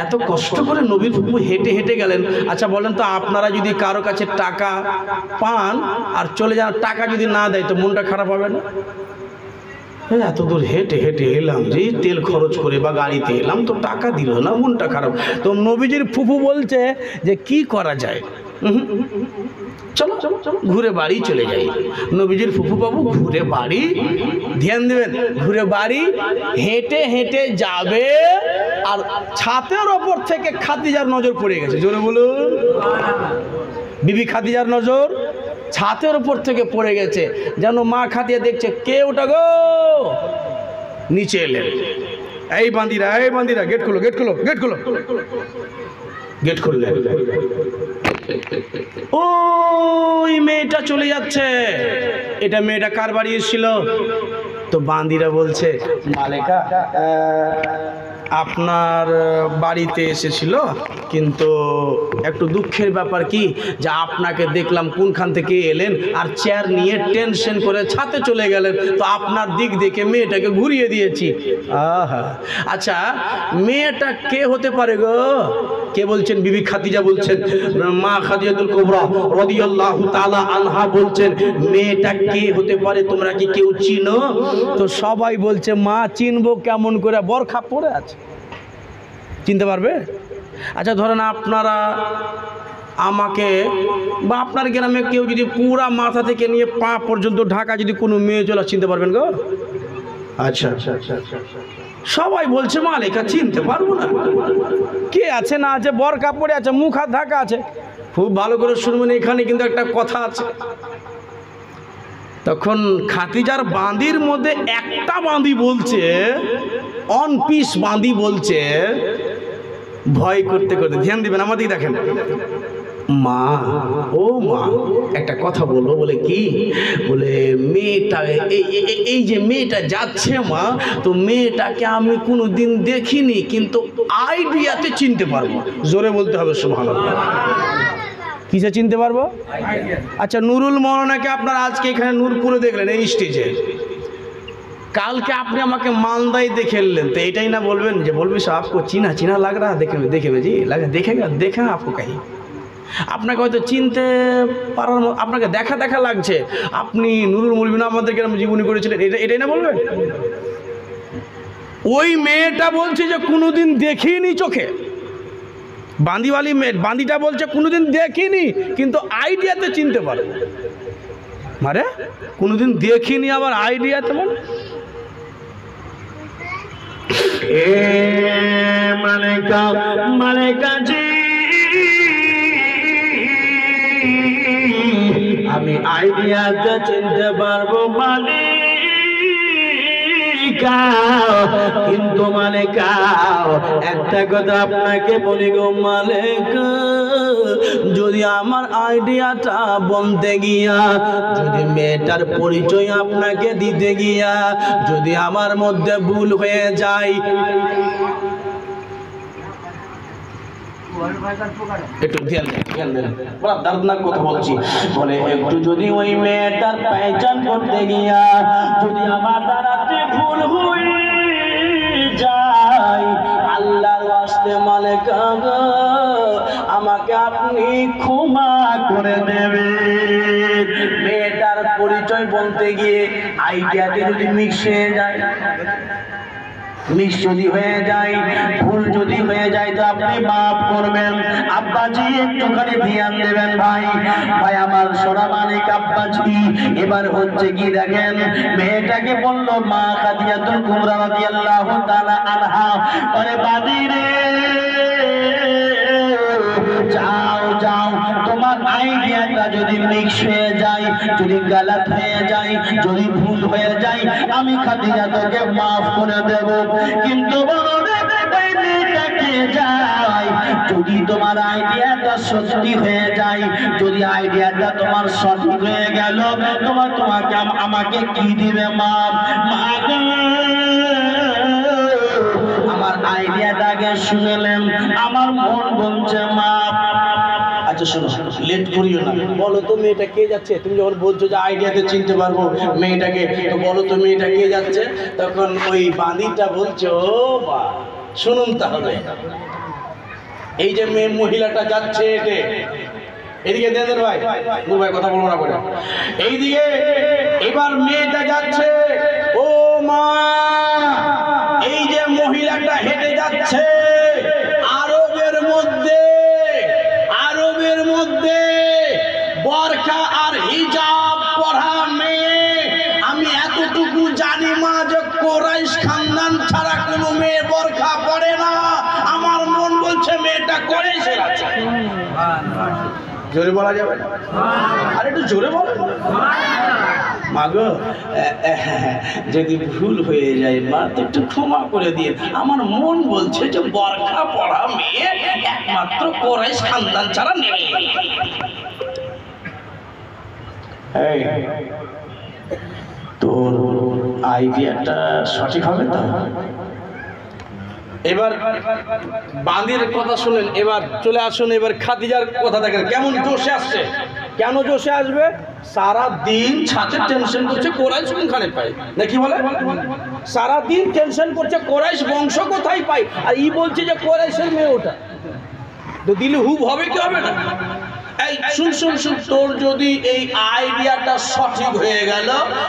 S1: এত কষ্ট করে নবীর ফুফু হেঁটে হেঁটে গেলেন। আচ্ছা বলেন তো, আপনারা যদি কারো কাছে টাকা পান আর চলে যান, টাকা যদি না দেয় তো মনটা খারাপ হবে না? এত দূর হেঁটে হেঁটে এলাম, যে তেল খরচ করে বা গাড়িতে এলাম, তো টাকা দিল না, মনটা খারাপ। তো নবীজির ফুফু বলছে যে কি করা যায়, চলো ঘুরে বাড়ি চলে যাই। নবীজির ফুফু বাবু ঘুরে বাড়ি, ধ্যান দেবেন, ঘুরে বাড়ি হেঁটে হেঁটে যাবে, আর ছাতের ওপর থেকে খাদিজার নজর পড়ে গেছে। জোরে বলুন, বিবি খাদিজার নজর ছাতের উপর থেকে পড়ে গেছে, যেন মা খাদিজা দেখছে, কে ওটা গো? নিচে এলেন, এই বান্দিরা, এই বান্দিরা, গেট খুলো, গেট খুলো, গেট খুলো। গেট খুললেন, ওই মেয়েটা চলে যাচ্ছে। এটা মেয়েটা কার বাড়ি এসেছিল? তো বান্দিরা বলছে, মালিকা আপনার বাড়িতে এসেছিল, কিন্তু একটু দুঃখের ব্যাপার কি যে আপনাকে দেখলাম কোনখান থেকে এলেন আর চেয়ার নিয়ে টেনশন করে ছাতে চলে গেলেন, তো আপনার দিক দেখে মেয়েটাকে ঘুরিয়ে দিয়েছি। আহা, আচ্ছা মেয়েটা কে হতে পারে গো? কে বলছেন? বিবি খাদিজা বলছেন, মা খাদিজাতুল কুবরা রাদিয়াল্লাহু তাআলা আনহা বলছেন, মেয়েটা কে হতে পারে, তোমরা কি কেউ চিনো? তো সবাই বলছে, মা চিনবো কেমন করে, বরখা পরে আছে, চিনতে পারবে? আচ্ছা ধরেন আপনারা আমাকে বা আপনার গ্রামে কেউ যদি পুরা মাথা থেকে নিয়ে পা পর্যন্ত ঢাকা যদি কোনো মেয়ে চলে চিনতে পারবেন গো? আচ্ছা আচ্ছা আচ্ছা আচ্ছা, সবাই বলছে মালিকা চিনতে পারবো না, কে আছে না আছে, বর কাপড়ে আছে, মুখ হাত ঢাকা আছে। খুব ভালো করে শুনবেন, এখানে কিন্তু একটা কথা আছে। তখন খাদিজার বাঁদির মধ্যে একটা বাঁদি বলছে, অন পিস বাঁদি বলছে, ভয় করতে করতে, ধ্যান দিবেন আমাদের, দেখেন, মা ও মা একটা কথা বলবো। বলে কি? বলে মেয়েটা এই যে মেয়েটা যাচ্ছে মা, তো মেয়েটাকে আমি কোনোদিন দেখিনি, কিন্তু আইডিয়াতে চিনতে পারবো। জোরে বলতে হবে সুবহানাল্লাহ। কিসে চিনতে পারবো? আচ্ছা, নুরুল মৌলানাকে আপনারা আজকে এখানে নূরপুরে দেখলেন এই স্টেজে, কালকে আপনি আমাকে মালদায় দেখে এলেন, তো এটাই না বলবেন যে বলবি সব আপকো চিনা চিনা লাগ রা, দেখে জি লাগে, দেখে আপকো কাহি, আপনাকে হয়তো চিনতে পারার, আপনাকে দেখা দেখা লাগছে, আপনি নুরুল মৌলভী আমাদের গ্রামে জীবনী করেছিলেন, এটাই না বলবেন? ওই মেয়েটা বলছে যে কোনোদিন দেখিনি চোখে, বান্দিওয়ালি মেয়ে, বান্দিটা বলছে কোনোদিন দেখিনি, কিন্তু আইডিয়াতে চিনতে পারে। মানে কোনোদিন দেখিনি আবার আইডিয়াতে, মানে
S2: মালিকা মালিকা জি, আমি আইডিয়াতে চিনতে পারবো মালিকা, কিন্তু মালিকা একটা কথা আপনাকে বলি গো মালিকা, যদি আমার আইডিয়াটা বলতে গিয়া, যদি মেয়েটার পরিচয় আপনাকে দিতে গিয়া যদি আমার মধ্যে ভুল হয়ে যায়,
S1: একটু ধ্যান দেন, বড় দর্দনাক কথা বলছি। বলে একটু যদি ওই মেয়েটার পহচান করতে গিয়া যদি আমার দ্বারাতে ভুল হয়ে যায়, আল্লাহর ওয়াস্তে মালিকা আমাকে আপনি ক্ষমা করে দেবেন। মেয়েটার পরিচয় বলতে গিয়ে আইডিয়াতে যদি মিক্স হয়ে যায়, মিক্স যদি হয়ে যায়, ভুল যদি হয়ে যায়, তো আপনি মাফ করবেন। আব্বাজি একটুখানি ধ্যান দেবেন ভাই, ভাই আমার সোনা মালিক আব্বাজি। এবার হচ্ছে কি দেখেন, মেয়েটাকে বলল মা খাদিজাতুল কুবরা রাদিয়াল্লাহু তাআলা আনহা, আরে বাদিরে যাও যাও, তোমার আইডিয়াটা যদি মিক্স হয়ে যায়, যদি গলত হয়ে যায়, যদি ভুল হয়ে যায়, আমি খাদিজা তোকে মাফ করে দেব, কিন্তু বলো যায় যদি তোমার আইডিয়াটা সত্যি হয়ে যায়, যদি আইডিয়াটা তোমার সঠিক হয়ে গেল, তোমাকে আমাকে কি দিবে মাপ? আমার আইডিয়াটাকে শুনলেন, আমার মন বলছে মাপ। আচ্ছা শোনো, লেট করিও না, বলো তো মেয়েটা কে যাচ্ছে? তুমি যখন বলছো যে আইডিয়াতে চিনতে পারবো মেয়েটাকে, তো বলো তো মেয়েটা কে যাচ্ছে? তখন ওই বাঁদিটা বলছো, ও বা শুনুন তাহলে, এই যে মেয়ে মহিলাটা যাচ্ছে, এদিকে দেন ভাই, ভাই কথা বলবো না বলে, এইদিকে এবার মেয়েটা যাচ্ছে, ও মা এই যে মহিলাটা হেঁটে যাচ্ছে, আরবের মধ্যে বরখা আর হিজাব পরা মেয়ে, আমি এতটুকু জানি মা যে কোরাইশ খানদান ছাড়া কোনো মেয়ে বরখা পরে না। আমার মন বলছে মেয়েটা কোরাইশের আছে। জোরে বলা যাবে না? আর একটু জোরে বলো মা গো, যদি ভুল হয়ে যায় মা তো একটু ক্ষমা করে দিয়ে, আমার মন বলছে যে বরখা পরা মেয়ে একমাত্র কোরাইশ খানদান ছাড়া নেই। তোর আইডিয়াটা সঠিক হবে তো? এবার বাঁদির কথা শুনেন, এবার চলে আসুন এবার খাদিজার কথা দেখেন কেমন জোশে আসছে। কেন জোশে আসবে? সারা দিন ছাতে টেনশন করছে কোরাইশ কোনখানে পাই, না কি বলে? সারা দিন টেনশন করছে কোরাইশ বংশ কোথায় পাই, আর ই বলছে যে কোরাইশের মেয়ে ওটা, তো দিলে হুব হবে কি হবে না? এই শুন, তোর যদি এই আইডিয়াটা সঠিক হয়ে গেল,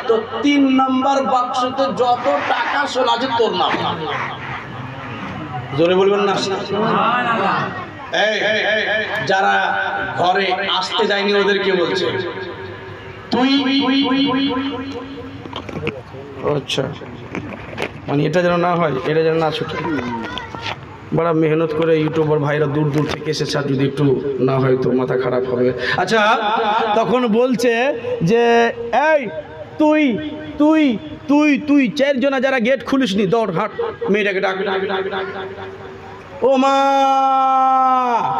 S1: তো 3 নম্বর বাক্সতে যত টাকা সোনা আছে তোর নাম। জোরে বলবেন না? এই যারা ঘরে আসতে যায়নি ওদেরকে বলছে তুই, আচ্ছা মানে এটা যেন না হয়, এটা যেন না ছুটে। বড় মেহনত করে ইউটিউবার ভাইরা দূর দূর থেকে এসেছে, আর যদি একটু না হয় তো মাথা খারাপ হবে। আচ্ছা তখন বলছে যে এই তুই তুই তুই তুই চারজনা যারা গেট খুলিসনি দৌড় হাট মেয়েটাকে ডাক। ও মা,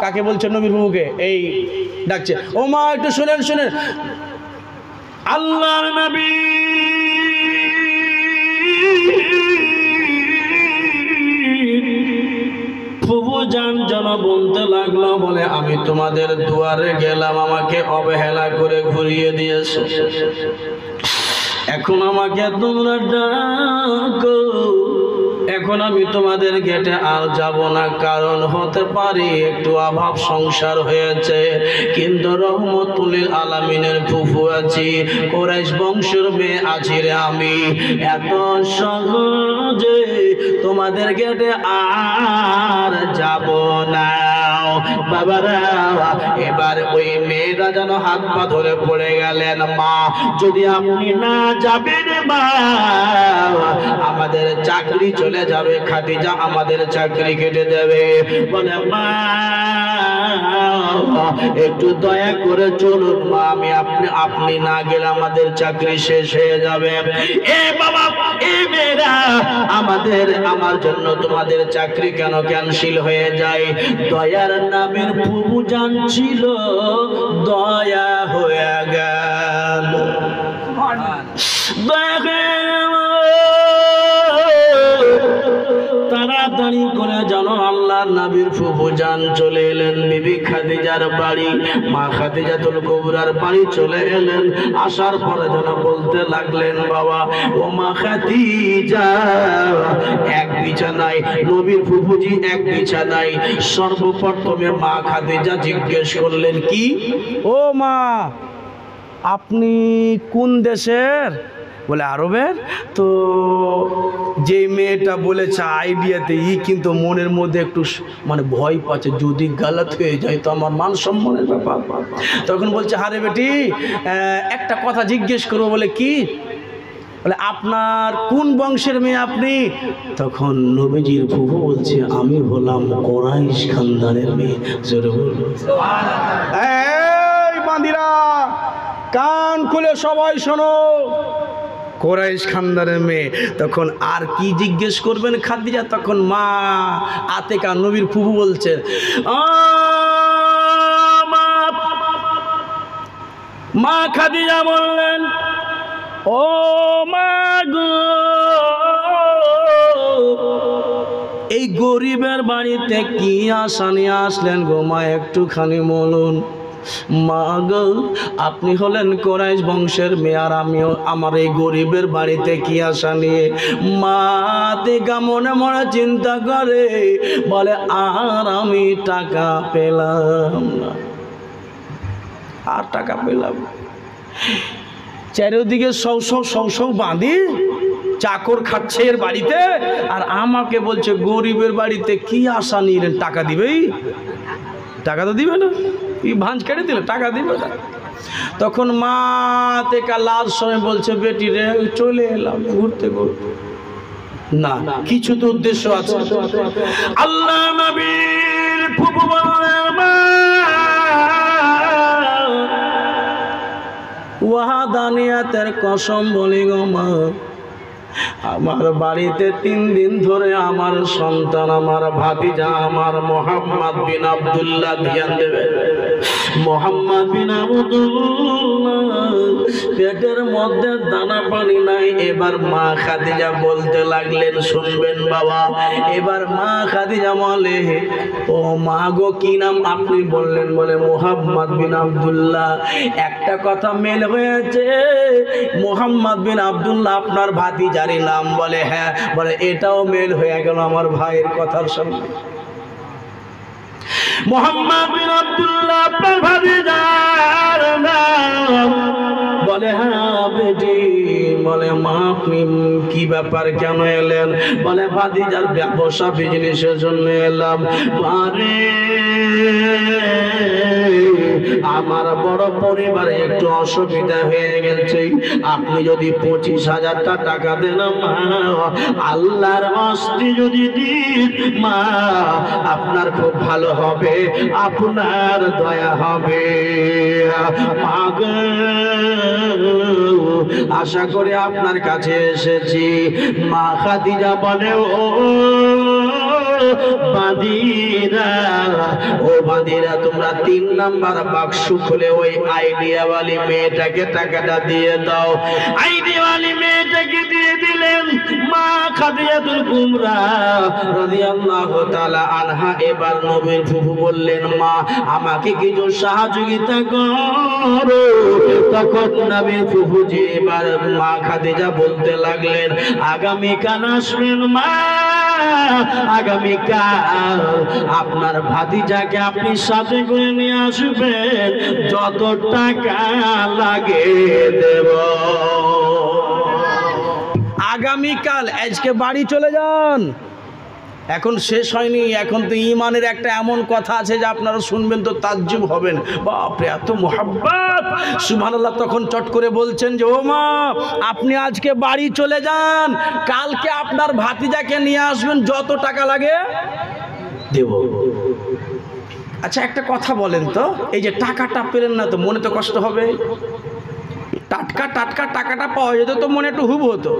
S1: কাকে বলছে? নবীর বাবুকে। এই ডাকছে, ও মা একটু শুনেন শুনেন, আল্লাহর নবী ফুফুজান যেন বলতে লাগলো, বলে আমি তোমাদের দুয়ারে গেলাম, আমাকে অবহেলা করে ঘুরিয়ে দিয়েছে, এখন আমাকে তোমরা ডাকো, এখন আমি তোমাদের গেটে আর যাব না, কারণ হতে পারে একটু অভাব সংসার হয়েছে, কিন্তু রহমতুল আলামিনের ফুফু আছি, কুরাইশ বংশের মেয়ে আছি রে আমি, এত সহজে তোমাদের গেটে আর যাব না। বাবারা এবার ওই মেয়েরা যেন হাত পা ধরে পড়ে গেলেন, মা যদি আপনি না যাবেন মা আমাদের চাকরি চলে যাবে, খাদিজা আমাদের চাকরি কেটে দেবে। বলে মা একটু দয়া করে চলুন মা, আমি আপনি না গেলে আমাদের চাকরি শেষ হয়ে যাবে। এ বাবা এ মেয়েরা আমার জন্য তোমাদের চাকরি কেন ক্যান্সেল হয়ে যায়? দয়ার নামের ফুফু জানছিল, দয়া হয়ে গেল। তাড়াতাড়ি করে যেন আল্লাহর নবীর ফুফু জান চলে এলেন বিবি খাদিজার বাড়ি, মা খাদিজাতুল কুবরার বাড়ি চলে এলেন। আসার পরে যেন বলতে লাগলেন, বাবা ও মা খাদিজা এক বিছানায়, নবীর ফুফুজি এক বিছানায়। সর্বপ্রথমে মা খাদিজা জিজ্ঞেস করলেন, কি ও মা আপনি কোন দেশের? বলে আরবের। তো যে মেয়েটা বলেছে আইডিয়াতে কিন্তু মনের মধ্যে একটু মানে ভয় পাচ্ছে, যদি গলত হয়ে যায় তো আমার মান সম্মানের ব্যাপার। তখন বলছে, হারে বেটি একটা কথা জিজ্ঞেস করবো। বলে কি? বলে আপনার কোন বংশের মেয়ে আপনি? তখন নবীজির ফুফু বলছে, আমি হলাম কুরাইশ খানদানের মেয়ে। জোরে বলুন সুবহানাল্লাহ। এই বান্দিরা কান খুলে সবাই শোনো, কুরাইশ খানদানের মেয়ে। তখন আর কি জিজ্ঞেস করবেন খাদিজা? তখন মা আতেকা নবীর ফুফু বলছেন, মা খাদিজা বললেন, ও মা গো এই গরিবের বাড়িতে কি আশা নিয়ে আসলেন গো মা, একটুখানি বলুন। মা গো আপনি হলেন কুরাইশ বংশের মেয়ে, আর আমিও আমার এই গরিবের বাড়িতে কি আশা নিয়ে? মা তেগা মনে মনে চিন্তা করে, বলে আর আমি টাকা পেলাম না, আর টাকা পেলাম। চারিদিকে সৌ বাঁধি চাকর খাচ্ছে এর বাড়িতে, আর আমাকে বলছে গরিবের বাড়িতে কি আশা নিলেন, টাকা দিবেই? টাকা তো দিবে না, এই ভাঁজ কেটে দিলে টাকা দিবে না। তখন মা থেকে লাল সময় বলছে, বেটি রে চলে এলাম ঘুরতে ঘুরতে, না কিছু তো উদ্দেশ্য আছে। আল্লাহ নবীর ফুফু বললেন, মা ওয়াহাদানিয়াতের কসম বলি গো মা, আমার বাড়িতে 3 দিন ধরে আমার সন্তান, আমার ভাতিজা, আমার মোহাম্মদ বিন আব্দুল্লাহ, ধ্যান দেবেন মোহাম্মদ বিন আব্দুল্লাহ পেটের মধ্যে দানা পানি নাই। এবার মা খাদিজা বলতে লাগলেন, শুনবেন বাবা। এবার মা খাদিজা বলে, ও মা গো কি নাম আপনি বললেন? বলে মোহাম্মদ বিন আব্দুল্লাহ। একটা কথা মেল হয়েছে, মোহাম্মদ বিন আব্দুল্লাহ আপনার ভাতিজারি নাম? বলে হ্যাঁ। বলে এটাও মেল হয়ে গেল আমার ভাইয়ের কথার সঙ্গে। মোহাম্মদ বিন আব্দুল্লাহ আপনার ভাতিজার নাম? বলে হ্যাঁ বেটি। বলে মা আপনি কি ব্যাপার, কেন এলেন? বলে ভাতিজার ব্যবসা বিজনেসের জন্য এলাম। আরে
S2: আমার বড় পরিবারে একটু অসুবিধা হয়ে গেছে, আপনি যদি 25,000 টাকা দেন মা, আল্লাহর ওয়াস্তে যদি দিন মা, আপনার খুব ভালো হবে, আপনার দয়া হবে। মা গো, আশা করে আপনার কাছে এসেছি। মা খাদিজা বলে, ও বাদিরা, ও বাদিরা, তোমরা 3 নাম্বার বাক্স খুলে ওই আইডিয়াওয়ালি মেয়েটাকে টাকাটা দিয়ে দাও। আইডিয়াওয়ালি মেয়েটাকে দিয়ে দিলেন। মা খাদিজাতুল কুবরা রাদিয়াল্লাহু তাআলা আনহা এবার নবীর ফুফু বললেন, মা আমাকে কিছু সহযোগিতা করো। তখন নবীর ফুফু যে এবার মা খাদিজা বলতে লাগলেন, আগামীকাল আসবেন মা, আগামীকাল আপনার ভাতিজাকে আপনি সাথে করে নিয়ে আসবেন, যত টাকা লাগে দেব।
S1: আগামীকাল, আজকে বাড়ি চলে যান। এখন শেষ হয়নি, এখন তো ইমানের একটা এমন কথা আছে যে আপনারা শুনবেন তো তাজ্জুব হবেন, বাপরে এত মোহাব্বত, সুবহানাল্লাহ। তখন চট করে বলছেন যে, ও মা আপনি আজকে বাড়ি চলে যান, কালকে আপনার ভাতিজাকে নিয়ে আসবেন, যত টাকা লাগে দেব। আচ্ছা একটা কথা বলেন তো, এই যে টাকাটা পেলেন না তো মনে তো কষ্ট হবে? টাটকা টাটকা টাকাটা পাওয়া যেত তো মনে একটু হুব হতো।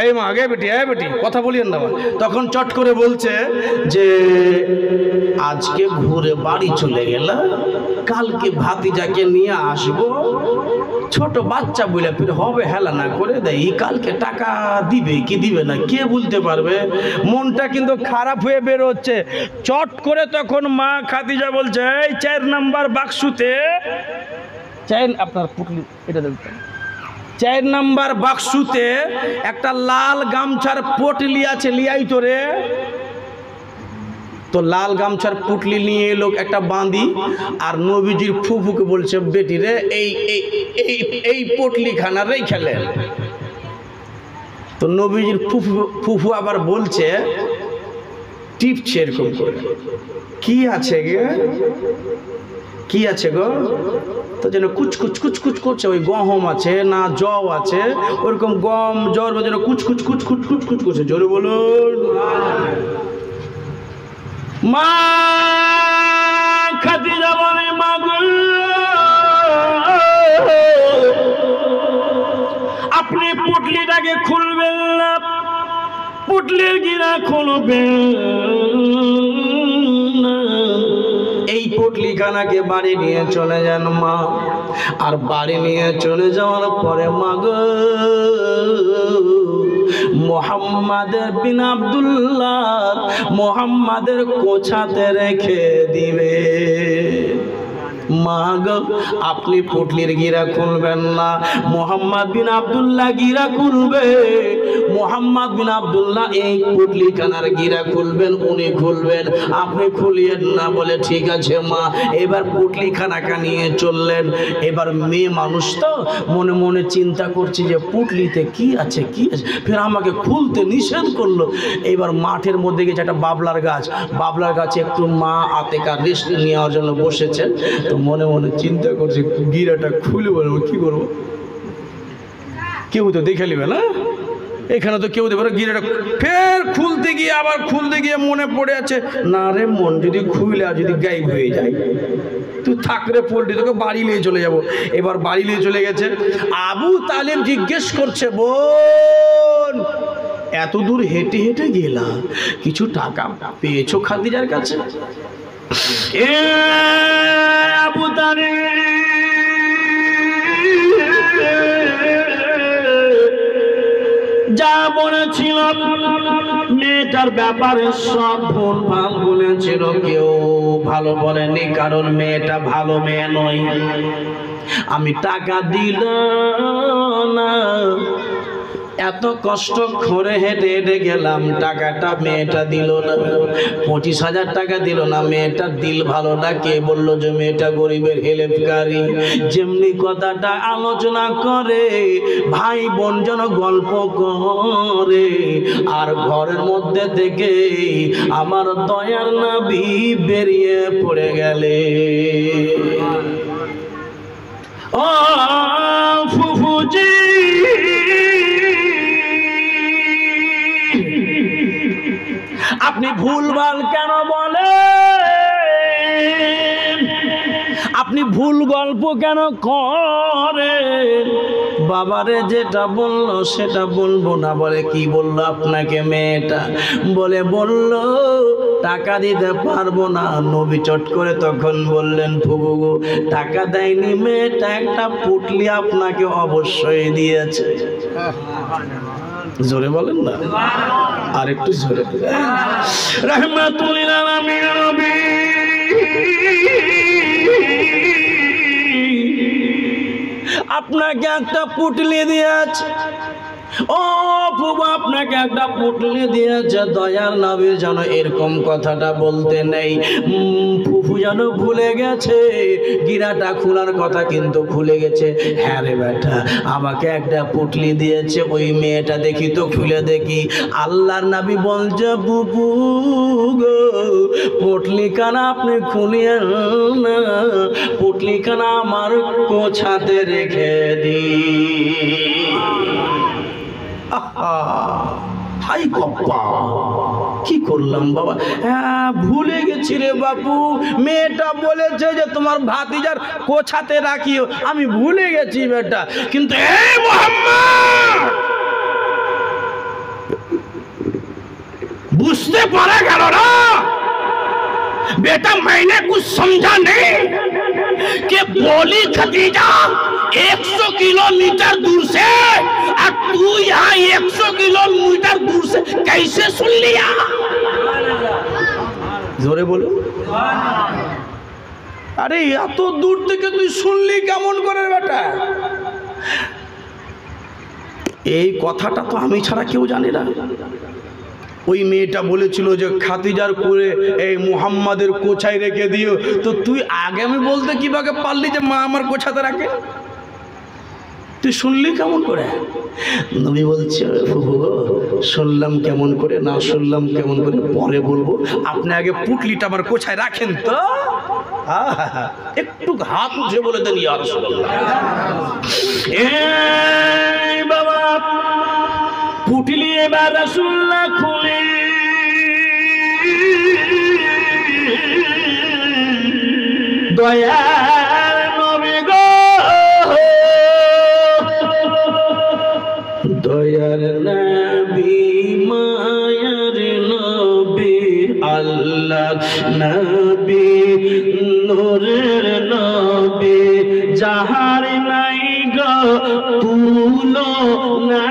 S1: এই মা, আগে বেটি, এই বেটি, কথা বলিয়েন না। তখন চট করে বলছে যে, আজকে ঘুরে বাড়ি চলে গেলাম, কালকে ভাতিজাকে নিয়ে আসবো, ছোট বাচ্চা বলে ফির হবে হেলা না করে দেয়, কালকে টাকা দিবে কি দিবে না কে বলতে পারবে। মনটা কিন্তু খারাপ হয়ে বের হচ্ছে। চট করে তখন মা খাদিজা বলছে, এই 4 নাম্বার বাক্সুতে, আপনার পুটলি এটা দেখবেন, 4 নাম্বার বাক্সুতে একটা লাল গামছার পটলি আছে, লিয়াই তোরে। তো লাল গামছার পুটলি নিয়ে এলো একটা বাঁধি, আর নবীজির ফুফুকে বলছে, বেটি রে এই এই এই পটলি খানা রে খেলেন। তো নবীজির ফুফু আবার বলছে, টিপছে এরকম করে, কি আছে গে, কি আছে গো? তো যেন কুচকুচ কুচকুচ করছে, ওই গহম আছে না জব আছে, ওরকম গম জ্বর যেন কুচকুচ কুচকুচ কুচকুচ করছে। জোরে বলুন। মা খাদিজা বলে, মা গো আপনি পুটলিটাকে খুলবেন না, পুটলির গিরা খুলবেন না, এই পুটলি খানাকে বাড়ি নিয়ে চলে যান মা। আর বাড়ি নিয়ে চলে যাওয়ার পরে মা গো মোহাম্মদের বিন আব্দুল্লাহ মোহাম্মদের কোছাতে রেখে দিবে। মা গো আপনি পুটলির গিরা খুলবেন না, মোহাম্মদ বিন আব্দুল্লাহ গিরা খুলবে। মোহাম্মদ বিন আব্দুল্লাহ এই পুটলি খানার গিরা খুলবেন, উনি খুলবেন, আপনি খুলিয়েন না। বলে ঠিক আছে মা। এবার পুটলি খানাকা নিয়ে চললেন। এবার মেয়ে মানুষ তো মনে মনে চিন্তা করছে যে পুটলিতে কি আছে কি আছে, ফের আমাকে খুলতে নিষেধ করলো। এবার মাঠের মধ্যে গেছে একটা বাবলার গাছ, বাবলার গাছে একটু মা আতেকা রেস্ট নেওয়ার জন্য বসেছেন। তো মনে মনে চিন্তা করছে গিরাটা খুলে বলবো কি করবো, কেউ তো দেখে নেবে না, এখানে তো কেউ দেবে না। গিরাটা ফের খুলতে গিয়ে আবার খুলতে গিয়ে মনে পড়ে আছে, না রে মন যদি খুলে আর যদি গায়েব হয়ে যায়, তুই থাকরে পোল্ট্রি, তোকে বাড়ি নিয়ে চলে যাব। এবার বাড়ি নিয়ে চলে গেছে। আবু তালেব জিজ্ঞেস করছে, বোন এত দূর হেঁটে হেঁটে গেলাম, কিছু টাকা পেয়েছো খাদিজার কাছে? আবু তালেব যা বলেছিল মেয়েটার ব্যাপারে সব ভুল ভাল বলেছিল, কেউ ভালো বলেনি, কারণ মেয়েটা ভালো মেয়ে নয়। আমি টাকা দিল না, এত কষ্ট করে হেঁটে হেঁটে গেলাম, টাকাটা মেয়েটা দিল না, 25,000 টাকা দিল না। মেয়েটার দিল ভালো না, কে বললো যে মেয়েটা গরিবের হেল্পকারী? যেমনি কথাটা আলোচনা করে ভাই বোন যেন গল্প করে, আর ঘরের মধ্যে থেকে আমার দয়ার নবী বেরিয়ে পড়ে গেলে।
S2: ও ফুফুজি আপনি ভুলভাল কেন বলেন? আপনি ভুল গল্প কেন করেন? বাবারে যেটা বললো সেটা বলবো না। বলে কি বললো আপনাকে মেয়েটা? বললো টাকা দিতে পারবো না। নবী চট করে তখন বললেন ফুবু গো, টাকা দেয়নি মেয়েটা, একটা পুটলি আপনাকে অবশ্যই দিয়েছে। জোরে বলেন না, আর একটু জোরে। রাহমাতুল লিল আলামিন নবী আপনাকে একটা পুটলি দিয়েছে। ও ফুবু আপনাকে একটা পুটলি দিয়েছে। দয়ার নবীর যেন এরকম কথাটা বলতে নেই। ফুফু যেন ভুলে গেছে, গিরাটা খোলার কথা কিন্তু ভুলে গেছে। হ্যাঁ রে বেটা, আমাকে একটা পুটলি দিয়েছে, ওই মেয়েটা দেখি তো, খুলে দেখি। আল্লাহর নবী বলছে ফুফু গো, পুটলি কানা আপনি খুলিয়ে না, পুটলি কানা আমার কোছাতে রেখে দি। হাই কপ্পা, কি করলাম বাবা? হ্যাঁ ভুলে গেছি রে বাপু, মেয়েটা বলেছে যে তোমার ভাতিজার কোছাতে রাখিও, আমি ভুলে গেছি বেটা। কিন্তু এই মোহাম্মদ, বুঝতে পারা গেল না बेटा? मैंने कुछ समझा नहीं कि बोली खदीजा 100 किलोमीटर दूर से, और तू यहाँ 100 किलोमीटर दूर से कैसे सुन लिया? जोरे बोलो। अरे या तो दूर থেকে তুই শুনলি কেমন করে বেটা? এই কথাটা তো আমি ছাড়া কেউ জানে না। ওই মেয়েটা বলেছিল যে খাদিজার করে এই মুহাম্মাদের কোছায় রেখে দিও, তো তুই আগে আমি বলতে কিভাবে পারলি যে মা আমার কোছাতে রাখে? তুই শুনলি কেমন করে? নবী বলছে ফুফু গো, শুনলাম কেমন করে, না শুনলাম কেমন করে পরে বলবো, আপনি আগে পুটলিটা আমার কোছায় রাখেন তো। একটু হাত উঠে বলে দেন ইয়া রাসূলুল্লাহ। এই বাবা, পুটলি এবার রাসূলুল্লাহ খুলে দয়ার নবী গো, দয়ার নবী মায়ার নবী, আল্লাহ নবী নূরের নবী, যাহার নাই গো তুলো না,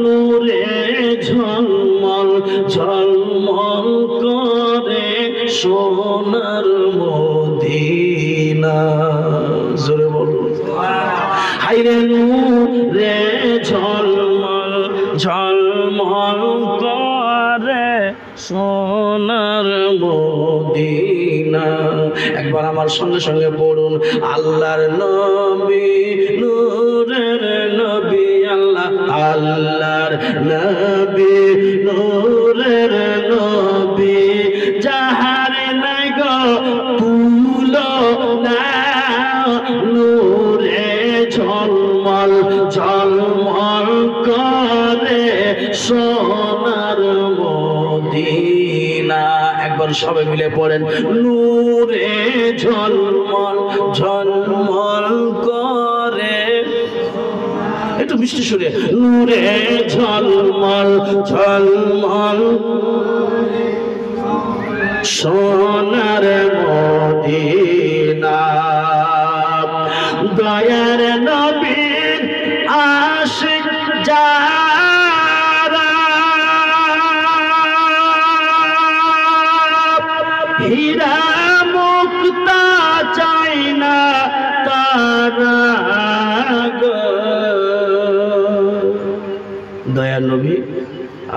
S2: নূরে ঝলমল ঝলমল করে সোনার মদিনা। জোরে বলুন হায়রে, নূরে ঝলমল ঝলমল করে সোনার মদিনা। একবার আমার সঙ্গে সঙ্গে পড়ুন, আল্লাহর নবী নূরের নবী, আল্লাহ আল্লাহর নবী নূরের নবী, যাহার নাই গো তুলো না, নূরে ঝলমল ঝলমল করে সোনার মদিনা। একবার সবাই মিলে পড়েন, নূরে ঝলমল ঝলমল করে, একটু মিষ্টি সুরে, নূরে ঝলমল ঝলমল সোনার মদিনা। দয়ার নবীর আশিক যারা, হীরা মুক্তা চাই না তারা গো। দয়ার নবী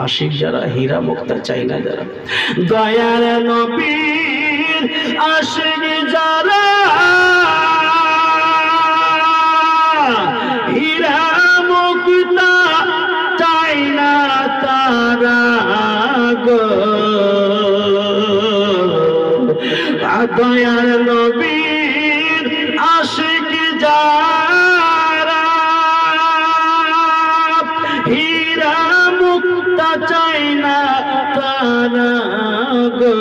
S2: আশিক যারা, হীরা মুক্তা চাই না যারা, দয়ার নবীর আশিক যারা, হীরা মুক্তা চাই না তারা গো। দয়ার নবীর আশিক যারা হীরা মুক্তা চাই না তারা গো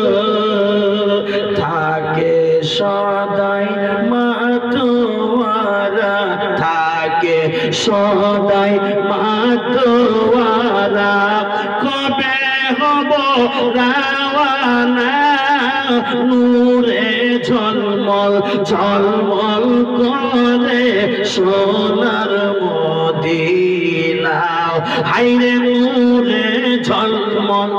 S2: থাকে সদাই মাতোয়ারা থাকে সদাই মাতোয়ারা কবে হব রাওয়ানা নূরে ঝলমল ঝলমল করে সোনার মদিনা হাইরে নূরে ঝলমল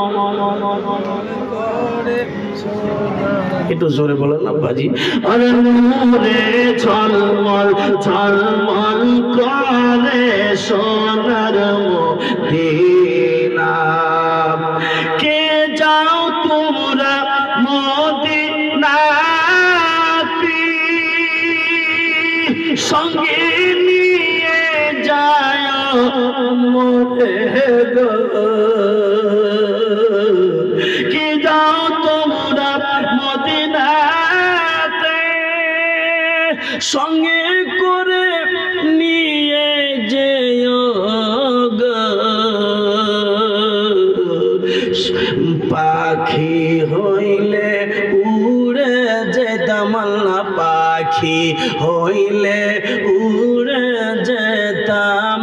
S2: একটু জোরে বলেন না বাজি আরে নূরে ঝলমল ঝলমল করে সোনার মদিনা কে যাও তোমরা মদিনাতে সঙ্গে নিয়ে যায় মোরে গো কে যাও তোমরা মদিনাতে সঙ্গে করে নিয়ে যেও গো পাখি হইলে উড়ে যেতাম আল্লাহ পাখি হইলে উড়ে যেতাম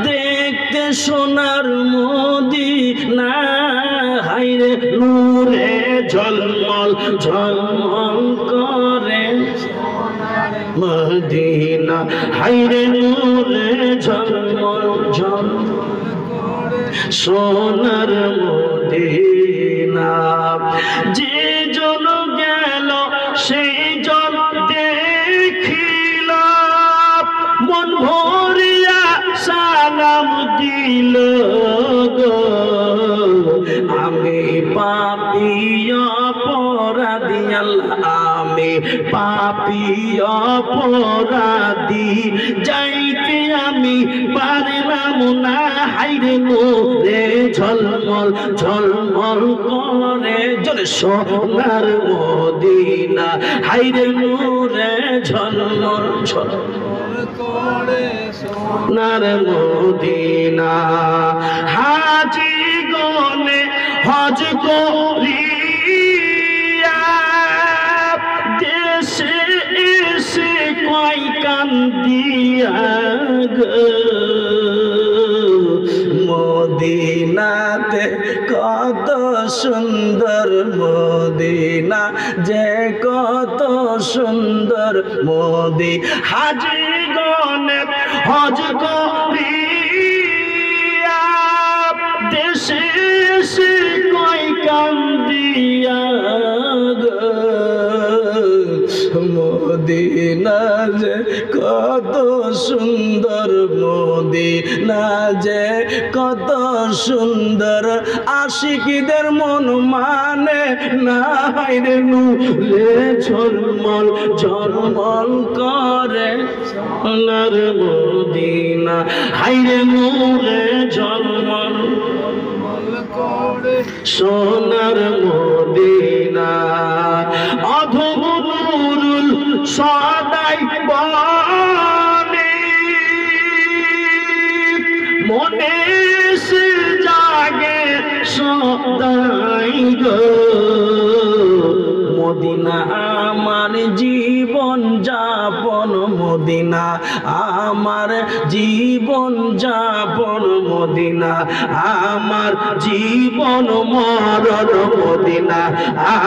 S2: দেখতে সোনার মদিনা হাইরে নূরে ঝলমল ঝলমল করে মদিনা হাইরে নূরে ঝলমল ঝলমল সোনার মদিনা যে জন গেল সেই জন দেখিল মন ভরিয়া সালাম দিল গো আমি পাপী অপরাধী আল্লাহ আমি পাপী অপরাধী যাইতে আমি পারলাম না হাইরে নূরে ঝলমল ঝলমল করে জলে সোনার মদিনা হাইরে নূরে ঝলমল ঝলমল করে সোনার মদিনা হাজি গনে হজ করিয়া দেশে এসে কয় কান্দিয়া গো মদিনাতে কত সুন্দর মদিনা যে কত সুন্দর মোদি হাজি গনে হজ করিয়া দেশে এসে কয় কান্দিয়া গো মদিনা যে কত সুন্দর মদিনা যে কত সুন্দর আশিকীদের মন মানে না হাইরে নূরে ঝলমল ঝলমল করে সোনার মদিনা হাইরে নূরে ঝলমল করে সোনার মদিনা অধমুরুল সদাই বনে মনে সে জাগে সদাই গো মদিনা আমার জীবন যাপন মদিনা আমার জীবন যাপন মদিনা আমার জীবন মরণ মদিনা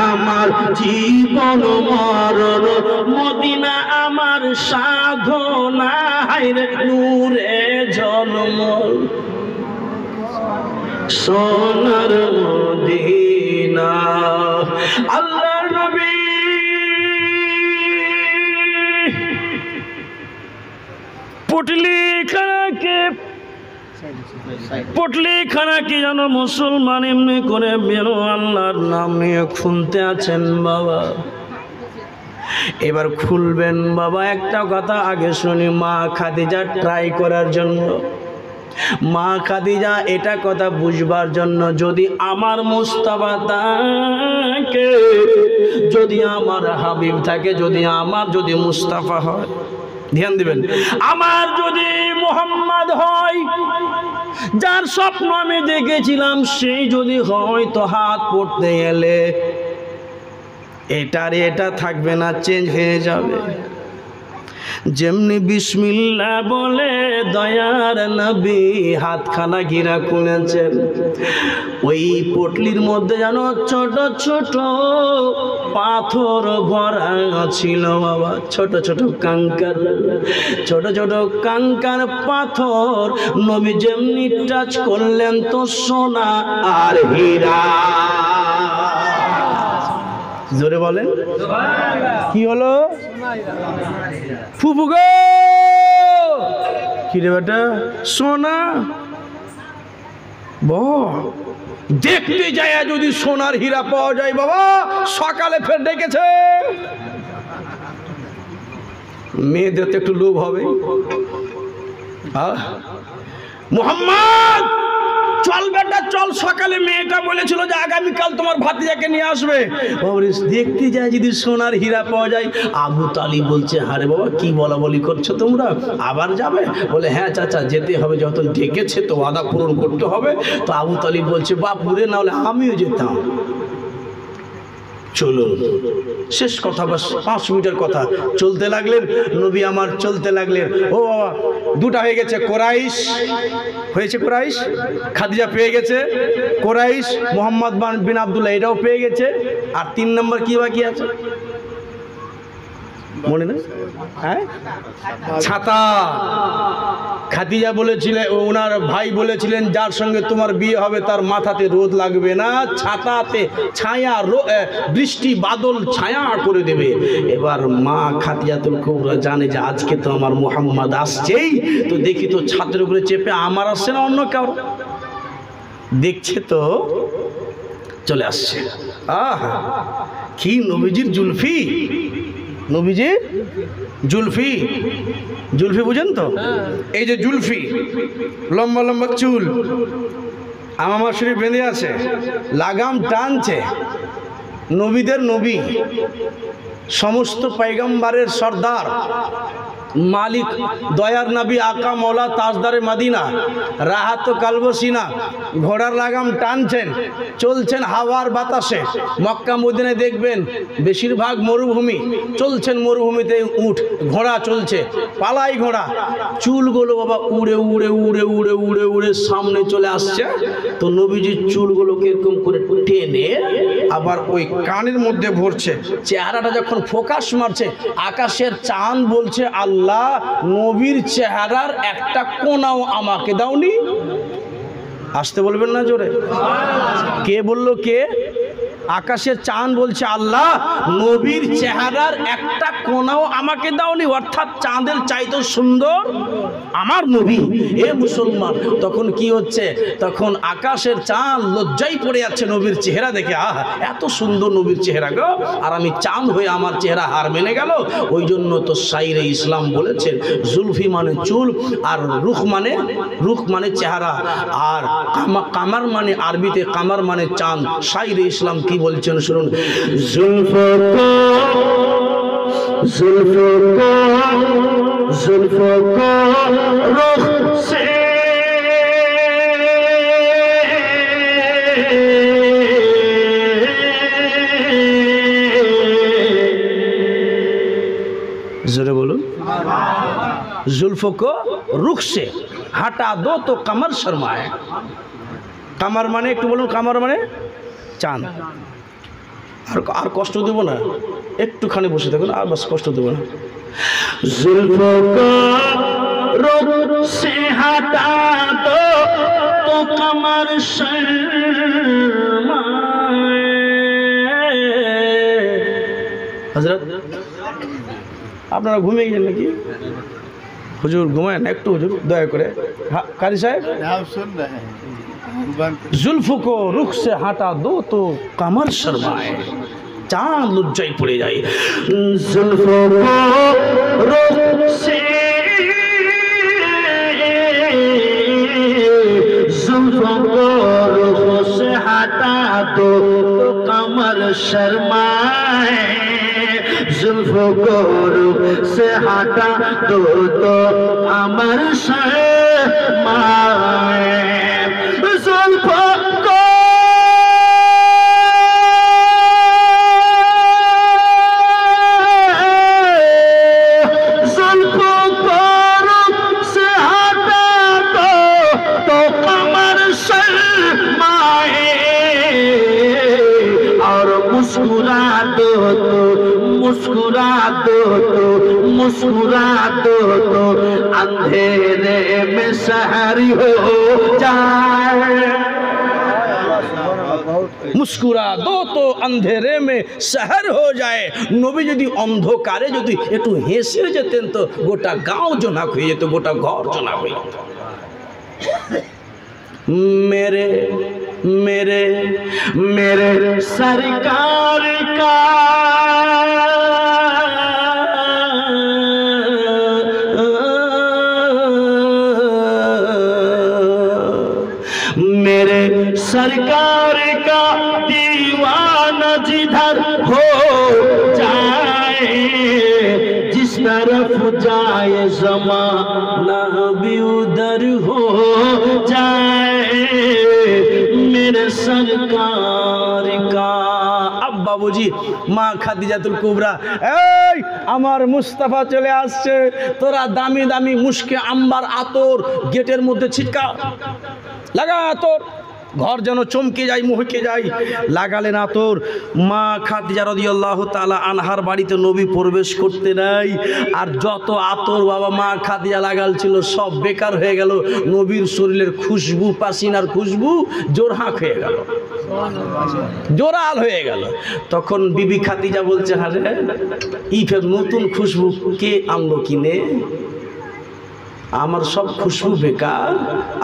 S2: আমার জীবন মরণ মদিনা আমার সাধনা হাইরে নূরে ঝলমল সোনার মদিনা আল্লাহর নবী পটলি খানা কি জানো মুসলমান এমনি করে বেরো আল্লাহর নাম নিয়ে খুলতে আছেন বাবা এবার খুলবেন বাবা একটা কথা আগে শুনি মা খাদিজা ট্রাই করার জন্য মা খাদিজা এটা কথা বুঝবার জন্য যদি আমার মুস্তাফা থাকে যদি আমার হাবিব থাকে যদি মুস্তাফা হয়
S1: ধ্যান দিবেন। আমার যদি মোহাম্মদ হয়, যার স্বপ্ন আমি দেখেছিলাম, সেই যদি হয়, তো হাত পড়তে গেলে এটার এটা থাকবে না, চেঞ্জ হয়ে যাবে। যেমনি বিসমিল্লাহ বলে দয়ার নবী হাতখানা ঘিরা খুলেছেন, ওই পটলির মধ্যে যেন ছোট ছোট পাথর ভরা ছিল বাবা, ছোট ছোট কাঙ্কার, ছোট ছোট কাঙ্কার পাথর। নবী যেমনি টাচ করলেন তো সোনা আর হীরা। জোরে বলেন কি হলো? ফুফু গো, কি রে বেটা? সোনা। দেখতে যায় যদি সোনার হীরা পাওয়া যায় বাবা, সকালে ফের ডেকেছে। মেয়েদের তো একটু লোভ হবে। মোহাম্মদ চল বেটা চল, সকালে মেয়েটা বলেছিল যে আগামীকাল তোমার ভাতিজাকে নিয়ে আসবে। দেখতে যায় যদি সোনার হীরা পাওয়া যায়। আবু তালিব বলছে, আরে বাবা কি বলা বলি করছো তোমরা, আবার যাবে? বলে হ্যাঁ চাচা যেতে হবে, যত ডেকেছে তো ওয়াদা পূরণ করতে হবে। তো আবু তালিব বলছে বাপুরে, না হলে আমিও যেতাম। চলুন, শেষ কথা, বাস 5 মিনিটের কথা। চলতে লাগলেন নবী আমার, চলতে লাগলেন। ও বাবা, 2টা হয়ে গেছে। কোরাইশ হয়েছে, কোরাইশ খাদিজা পেয়ে গেছে, কোরাইশ মোহাম্মদ বিন আব্দুল্লাহ এটাও পেয়ে গেছে। আর 3 নম্বর কি বাকি আছে মনে না? হ্যাঁ, ছাতা। খাদিজা বলেছিলেন, ওনার ভাই বলেছিলেন যার সঙ্গে তোমার বিয়ে হবে তার মাথাতে রোদ লাগবে না, ছাতাতে ছায়া, বৃষ্টি বাদল ছায়া করে দেবে। এবার মা খাদিজাতুল কুবরা জানে যে আজকে তো আমার মুহাম্মদ আসছেই, তো দেখি তো ছাদের উপরে চেপে আমার আসছে না অন্য কারো, দেখছে তো চলে আসছে। আহা কি নবীজির জুলফি, নবীজির জুলফি। জুলফি বুঝেন তো? এই যে জুলফি, লম্বা লম্বা চুল, আমামা শরীফ বেঁধে আছে, লাগাম টানছে। নবীদের নবী, সমস্ত পয়গম্বরের সর্দার, মালিক, দয়ার নবী, আকা মৌলা তাজদারে মদিনা, রাহাত কালবসিনা, ঘোড়ার লাগাম টানছেন, চলছেন হাওয়ার বাতাসে। মক্কা মদিনায় দেখবেন বেশিরভাগ মরুভূমি, চলছেন মরুভূমিতে উট ঘোড়া চলছে, পালাই ঘোড়া, চুলগুলো বাবা উড়ে উড়ে উড়ে উড়ে উড়ে উড়ে সামনে চলে আসছে। তো নবীজির চুলগুলোকে এরকম করে টেনে আবার ওই কানের মধ্যে ভরছে, চেহারাটা যখন ফোকাস মারছে, আকাশের চাঁদ বলছে আল্লাহ নবীর চেহারার একটা কোনাও আমাকে দাওনি। আসতে বলবেন না জোরে? কে বলল? কে? আকাশের চাঁদ বলছে আল্লাহ নবীর চেহারার একটা কোনাও আমাকে দাওনি, অর্থাৎ চাঁদের চাইতে সুন্দর আমার নবী। এ মুসলমান, তখন কি হচ্ছে? তখন আকাশের চাঁদ লজ্জায় পড়ে যাচ্ছে নবীর চেহারা দেখে। আহ এত সুন্দর নবীর চেহারা গো, আর আমি চাঁদ হয়ে আমার চেহারা হার মেনে গেল। ওই জন্য তো শাইরে ইসলাম বলেছেন জুলফি মানে চুল, আর রুখ মানে চেহারা, আর কামার মানে আরবিতে কামার মানে চাঁদ। শাইরে ইসলাম কি বলছেন শুনুন, জুলফো কো রুখ সে জোরে বলুন, जुल्फों को रुख से हटा दो तो कमर शर्माए। কামার মানে একটু বলুন, কামার মানে চাঁদ। আর কষ্ট দেবো না, একটুখানি বসে থাকুন, আর বাস কষ্ট দেবো না। जुल्फों को रुख से हटा दो तो कमर शर्माए। हजरत আপনারা ঘুমিয়ে গেলেন নাকি? হুজুর ঘুমায় না একটু, হুজুর দয়া করে। কারি সাহেব, जुल्फों को रुख से हटा दो तो कमर शर्माए। चांद लज्जाई पड़े जाए। जुल्फों को रुख से, जुल्फों को रुख से हटा दो तो कमर शर्माए। जुल्फों
S2: করুক সে হাঁটা তো তো আমার মায়ের জল্প मुस्कुरा दो तो अंधेरे में सहरी हो जाए
S1: मुस्कुरा दो तो अंधेरे में शहर हो जाए नबी যদি অন্ধকারে যদি একটু হেসে যেতেন তো গোটা গাঁও জোনাক হয়ে যেত গোটা ঘর জোনাক হয়ে যেত मेरे मेरे मेरे सरकार का मेरे सरकार का दीवाना जिधर हो जाए जिस तरफ जाए ज़माना भी उधर हो जाए मेरे सरकार का अब बाबूजी माँ खादिजातुल कुबरा এই আমার মুস্তাফা চলে আসছে তোরা দামি দামি মুশকে আম্বার আতর গেটের মধ্যে ছিটকা লাগা আতর ঘর যেন চমকে যায় মুহকে যায় লাগালেন আতর মা খাদিজা রাদিয়াল্লাহু তাআলা আনহার বাড়িতে নবী প্রবেশ করতে নাই আর যত আতর বাবা মা খাদিজা লাগাল ছিল সব বেকার হয়ে গেল নবীর শরীরের খুশবু পাসিনার খুশবু জোরহাক হয়ে গেল জোরাল হয়ে গেল তখন বিবি খাদিজা বলছে আরে এই ফের নতুন খুশবু কে আনলো কিনে আমার সব খুশবু বেকার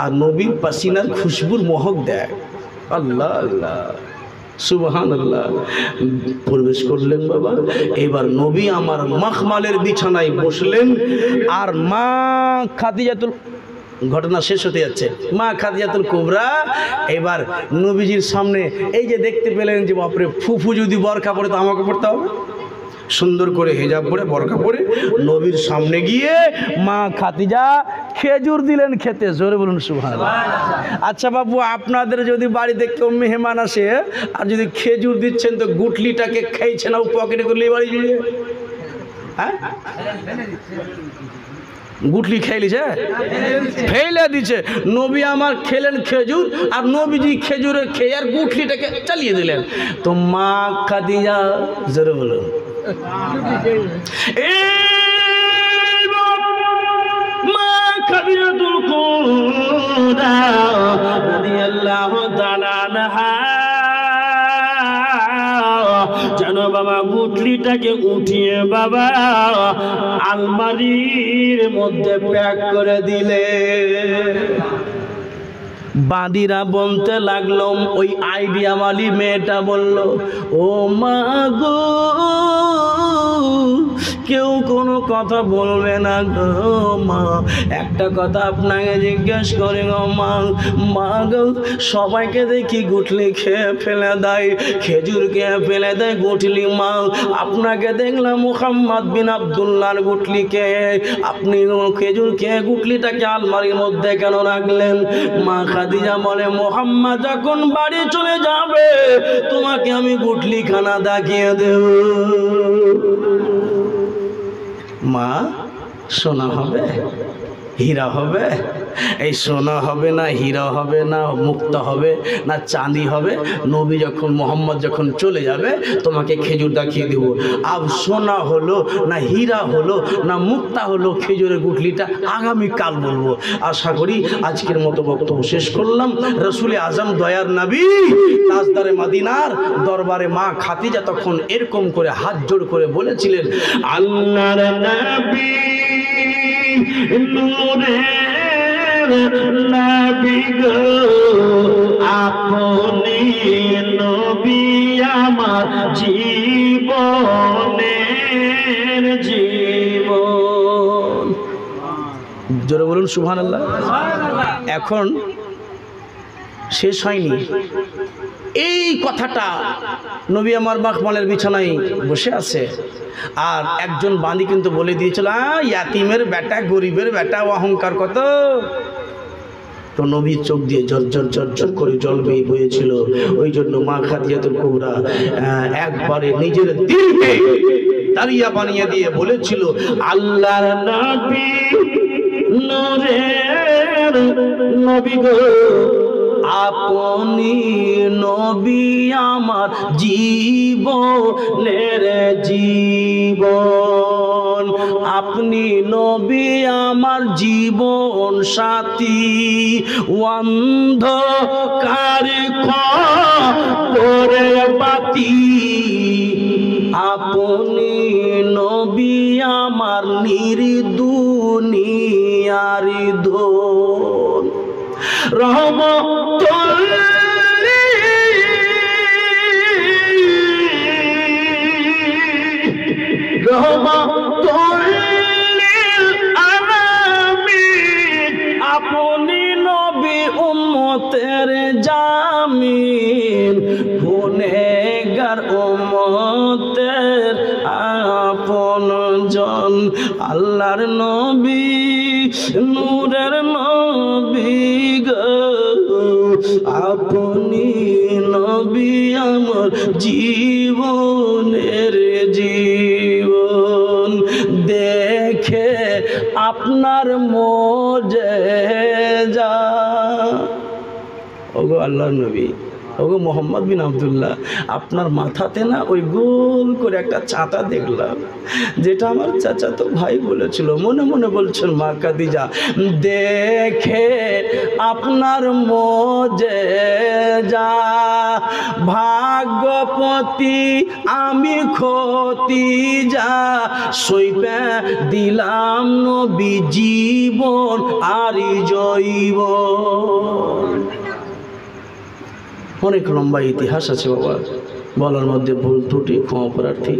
S1: আর নবীর পাসিনার খুশবুর মহক দেয় আল্লাহ আল্লাহ সুবহানাল্লাহ প্রবেশ করলেন বাবা এবার নবী আমার মখমালের বিছানায় বসলেন আর মা খাদিজাতুল ঘটনা শেষ হতে যাচ্ছে মা খাদিজাতুল কুবরা এবার নবীজির সামনে এই যে দেখতে পেলেন যে বাপরে ফুফু যদি বরকা পড়ে তো আমাকে পড়তে হবে সুন্দর করে হিজাব পরে বরকা পরে নবীর সামনে গিয়ে মা খাদিজা খেজুর দিলেন খেতে জোরে বলুন সুবহানাল্লাহ আচ্ছা বাবু আপনাদের যদি বাড়িতে কেউ মেহমান আসে আর যদি খেজুর দিচ্ছেন তো গুটলিটাকে খেয়েছে না পকেটে করলে বাড়ি জুড়ে হ্যাঁ গুটলি খেয়েছে ফেলে দিচ্ছে নবী আমার খেলেন খেজুর আর নবীজি খেজুরে খেয়ে আর গুটলিটাকে চালিয়ে দিলেন তো মা খাদিজা জোরে বলুন মা খাদিজাতুল কুবরা রাদিয়াল্লাহু তাআলা আনহা জানো বাবা গুটলিটাকে উঠিয়ে বাবা আলমারির মধ্যে প্যাক করে দিলে বাঁদিরা বলতে লাগলো ওই আইডিয়াওয়ালি মেয়েটা বলল ও মা গো কেউ কোনো কথা বলবে না গো মা একটা কথা আপনাকে জিজ্ঞেস করি গো মা মা গো সবাইকে দেখি গুটলি খেয়ে ফেলে দেয় খেজুর খেয়ে ফেলে দেয় গুটলি মা আপনাকে দেখলাম মুহাম্মদ বিন আব্দুল্লাহর গুটলি খেয়ে আপনি খেজুর খেয়ে গুটলিটাকে আলমারির মধ্যে কেন রাখলেন মা খাদিজা বলে মুহাম্মদ যখন বাড়ি চলে যাবে তোমাকে আমি গুটলি খানা দেখিয়ে দেব মা সোনা হবে হীরা হবে এই সোনা হবে না হীরা হবে না মুক্তা হবে না চাঁদি হবে নবী যখন মোহাম্মদ যখন চলে যাবে তোমাকে খেজুর দেখিয়ে দেব আর সোনা হলো না হীরা হলো না মুক্তা হলো খেজুরের গুটলিটা আগামীকাল বলবো আশা করি আজকের মতো বক্তব্য শেষ করলাম রসুল আজম দয়ার নবী তাজদারে মদিনার দরবারে মা খাদিজা তখন এরকম করে হাত জোড় করে বলেছিলেন আল্লাহর নবী নূরের নবী গো আপনি নবী আমার জীবনের জীবন জোরে বলুন সুবহানাল্লাহ এখন শেষ হয়নি এই কথাটা নবী আমার মাখমালের বিছানায় বসে আছে, আর একজন বাঁধি কিন্তু বলে দিয়েছিল, ইয়াতিমের বেটা, গরিবের বেটা, অহংকার কত। তো নবীর চোখ দিয়ে ঝরঝর করে জল বেয়ে বয়েছিল। ওই জন্য মা খাদিজাতুল কুবরা একবারে নিজের দিলকে দাঁড়িয়া বানিয়ে দিয়ে বলেছিল, আল্লাহর নবী, নূরের নবী গো, আপনি নবী আমার জীবনের জীবন, আপনি নবী আমার জীবন সাথী, অন্ধকার করে বাতি, আপনি নবী আমার নির্দুনিয়ার ধন, রহমতুল আলামিন, আপনি নবী উম্মতের জামিন, গুনেহগার উম্মতের আপনজন, আল্লাহর নবী, নূরের নবী গো, আপনি নবী আমার জীবনের জীবন, দেখে আপনার মুজিজা। ওগো আল্লাহর নবী, ওগো মোহাম্মদ বিন আব্দুল্লাহ, আপনার মাথাতে না ওই গোল করে একটা ছাতা দেখলাম, যেটা আমার চাচাতো ভাই বলেছিল। মনে মনে বলছেন মা খাদিজা, দেখে আপনার মুজিজা, ভাগ্যপতি আমি খতিজা, সইপে দিলাম নবী জীবন আরি জৈবন। অনেক লম্বা ইতিহাস আছে বাবা, বলার মধ্যে ভুল ত্রুটি ক্ষমা প্রার্থী।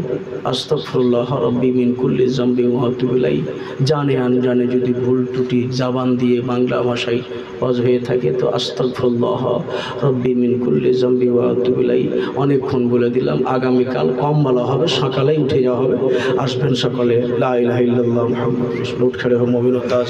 S1: আস্তাগফিরুল্লাহ রাব্বি মিন কুল্লি যামবি ওয়া আতুবু ইলাইহি। জানে আনজানে যদি ভুল ত্রুটি জবান দিয়ে বাংলা ভাষায় ওয়াজ হয়ে থাকে তো আস্তাগফিরুল্লাহ রাব্বি মিন কুল্লি যামবি ওয়া আতুবু ইলাইহি। অনেকক্ষণ বলে দিলাম, আগামীকাল কম বলা হবে, সকালেই উঠে যাওয়া হবে। আসবেন সকালে। লা ইলাহা ইল্লাল্লাহ মুহাম্মাদুর রাসূলুল্লাহ। উঠ খড়ে হো মুমিন ও তাজ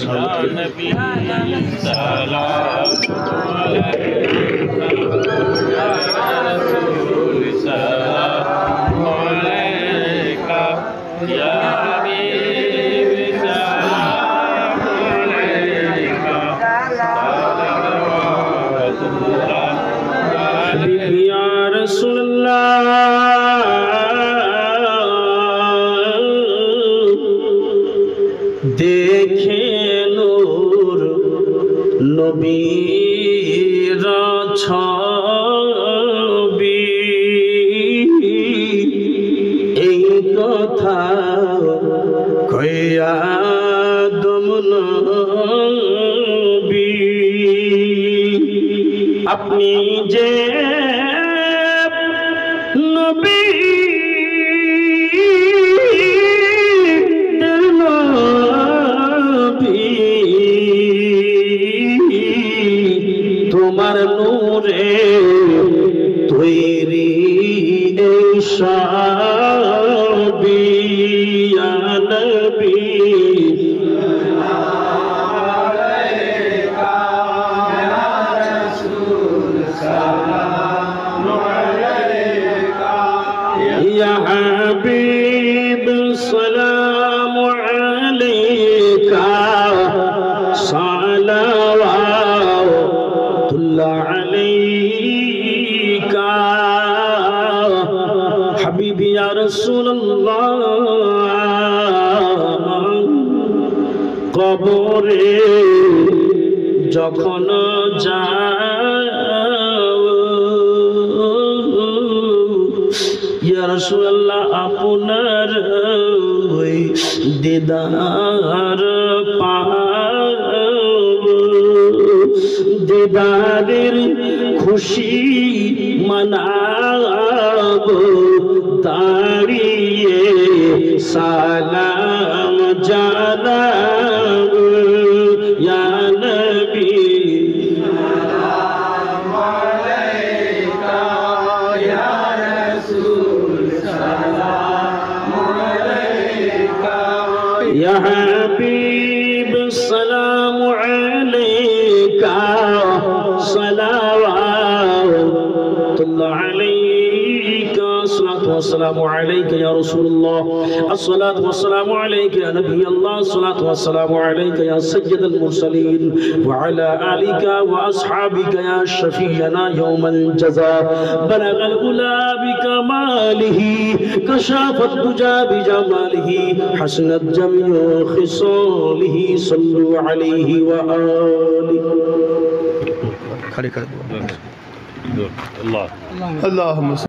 S1: দেখে নূর নবীর ছবি, এই কথা কইয়া দম নবী, আপনি যে নবী তোমার নূরে তৈরি এই সবই, ইয়া নবী ইয়া হাবিব সালামু আলাইকা, সালাওয়াতুল্লাহ আলাইকা, হাবিবি ইয়া রাসূলুল্লাহ। কবরে যখন যাও ইয়া রাসূলুল্লাহ, আপনার ওই দিদার পাব, দিদারের খুশি মানাব, দাঁড়িয়ে সালাম জানাব, ইয়া নবী সালাম আলাইকা
S2: या हबीब सलाम अलैका सलावतुल्लाह अलैका अस्सलातु वस्सलामु अलैका या रसूलुल्लाह अस्सलातु वस्सलामु अलैका या नबी अल्लाह अस्सलातु वस्सलामु अलैका या सय्यदुल मुरसलीन व अला आलिका व अस्हाबिका या शफीअना यौमल जज़ा बलगल उला बिकमालिही कशाफत दुजा बिजमालिही हसनत जमीउ खिसालिही सल्लु अलैहि व आलिहि
S1: खड़े कर
S3: अल्लाह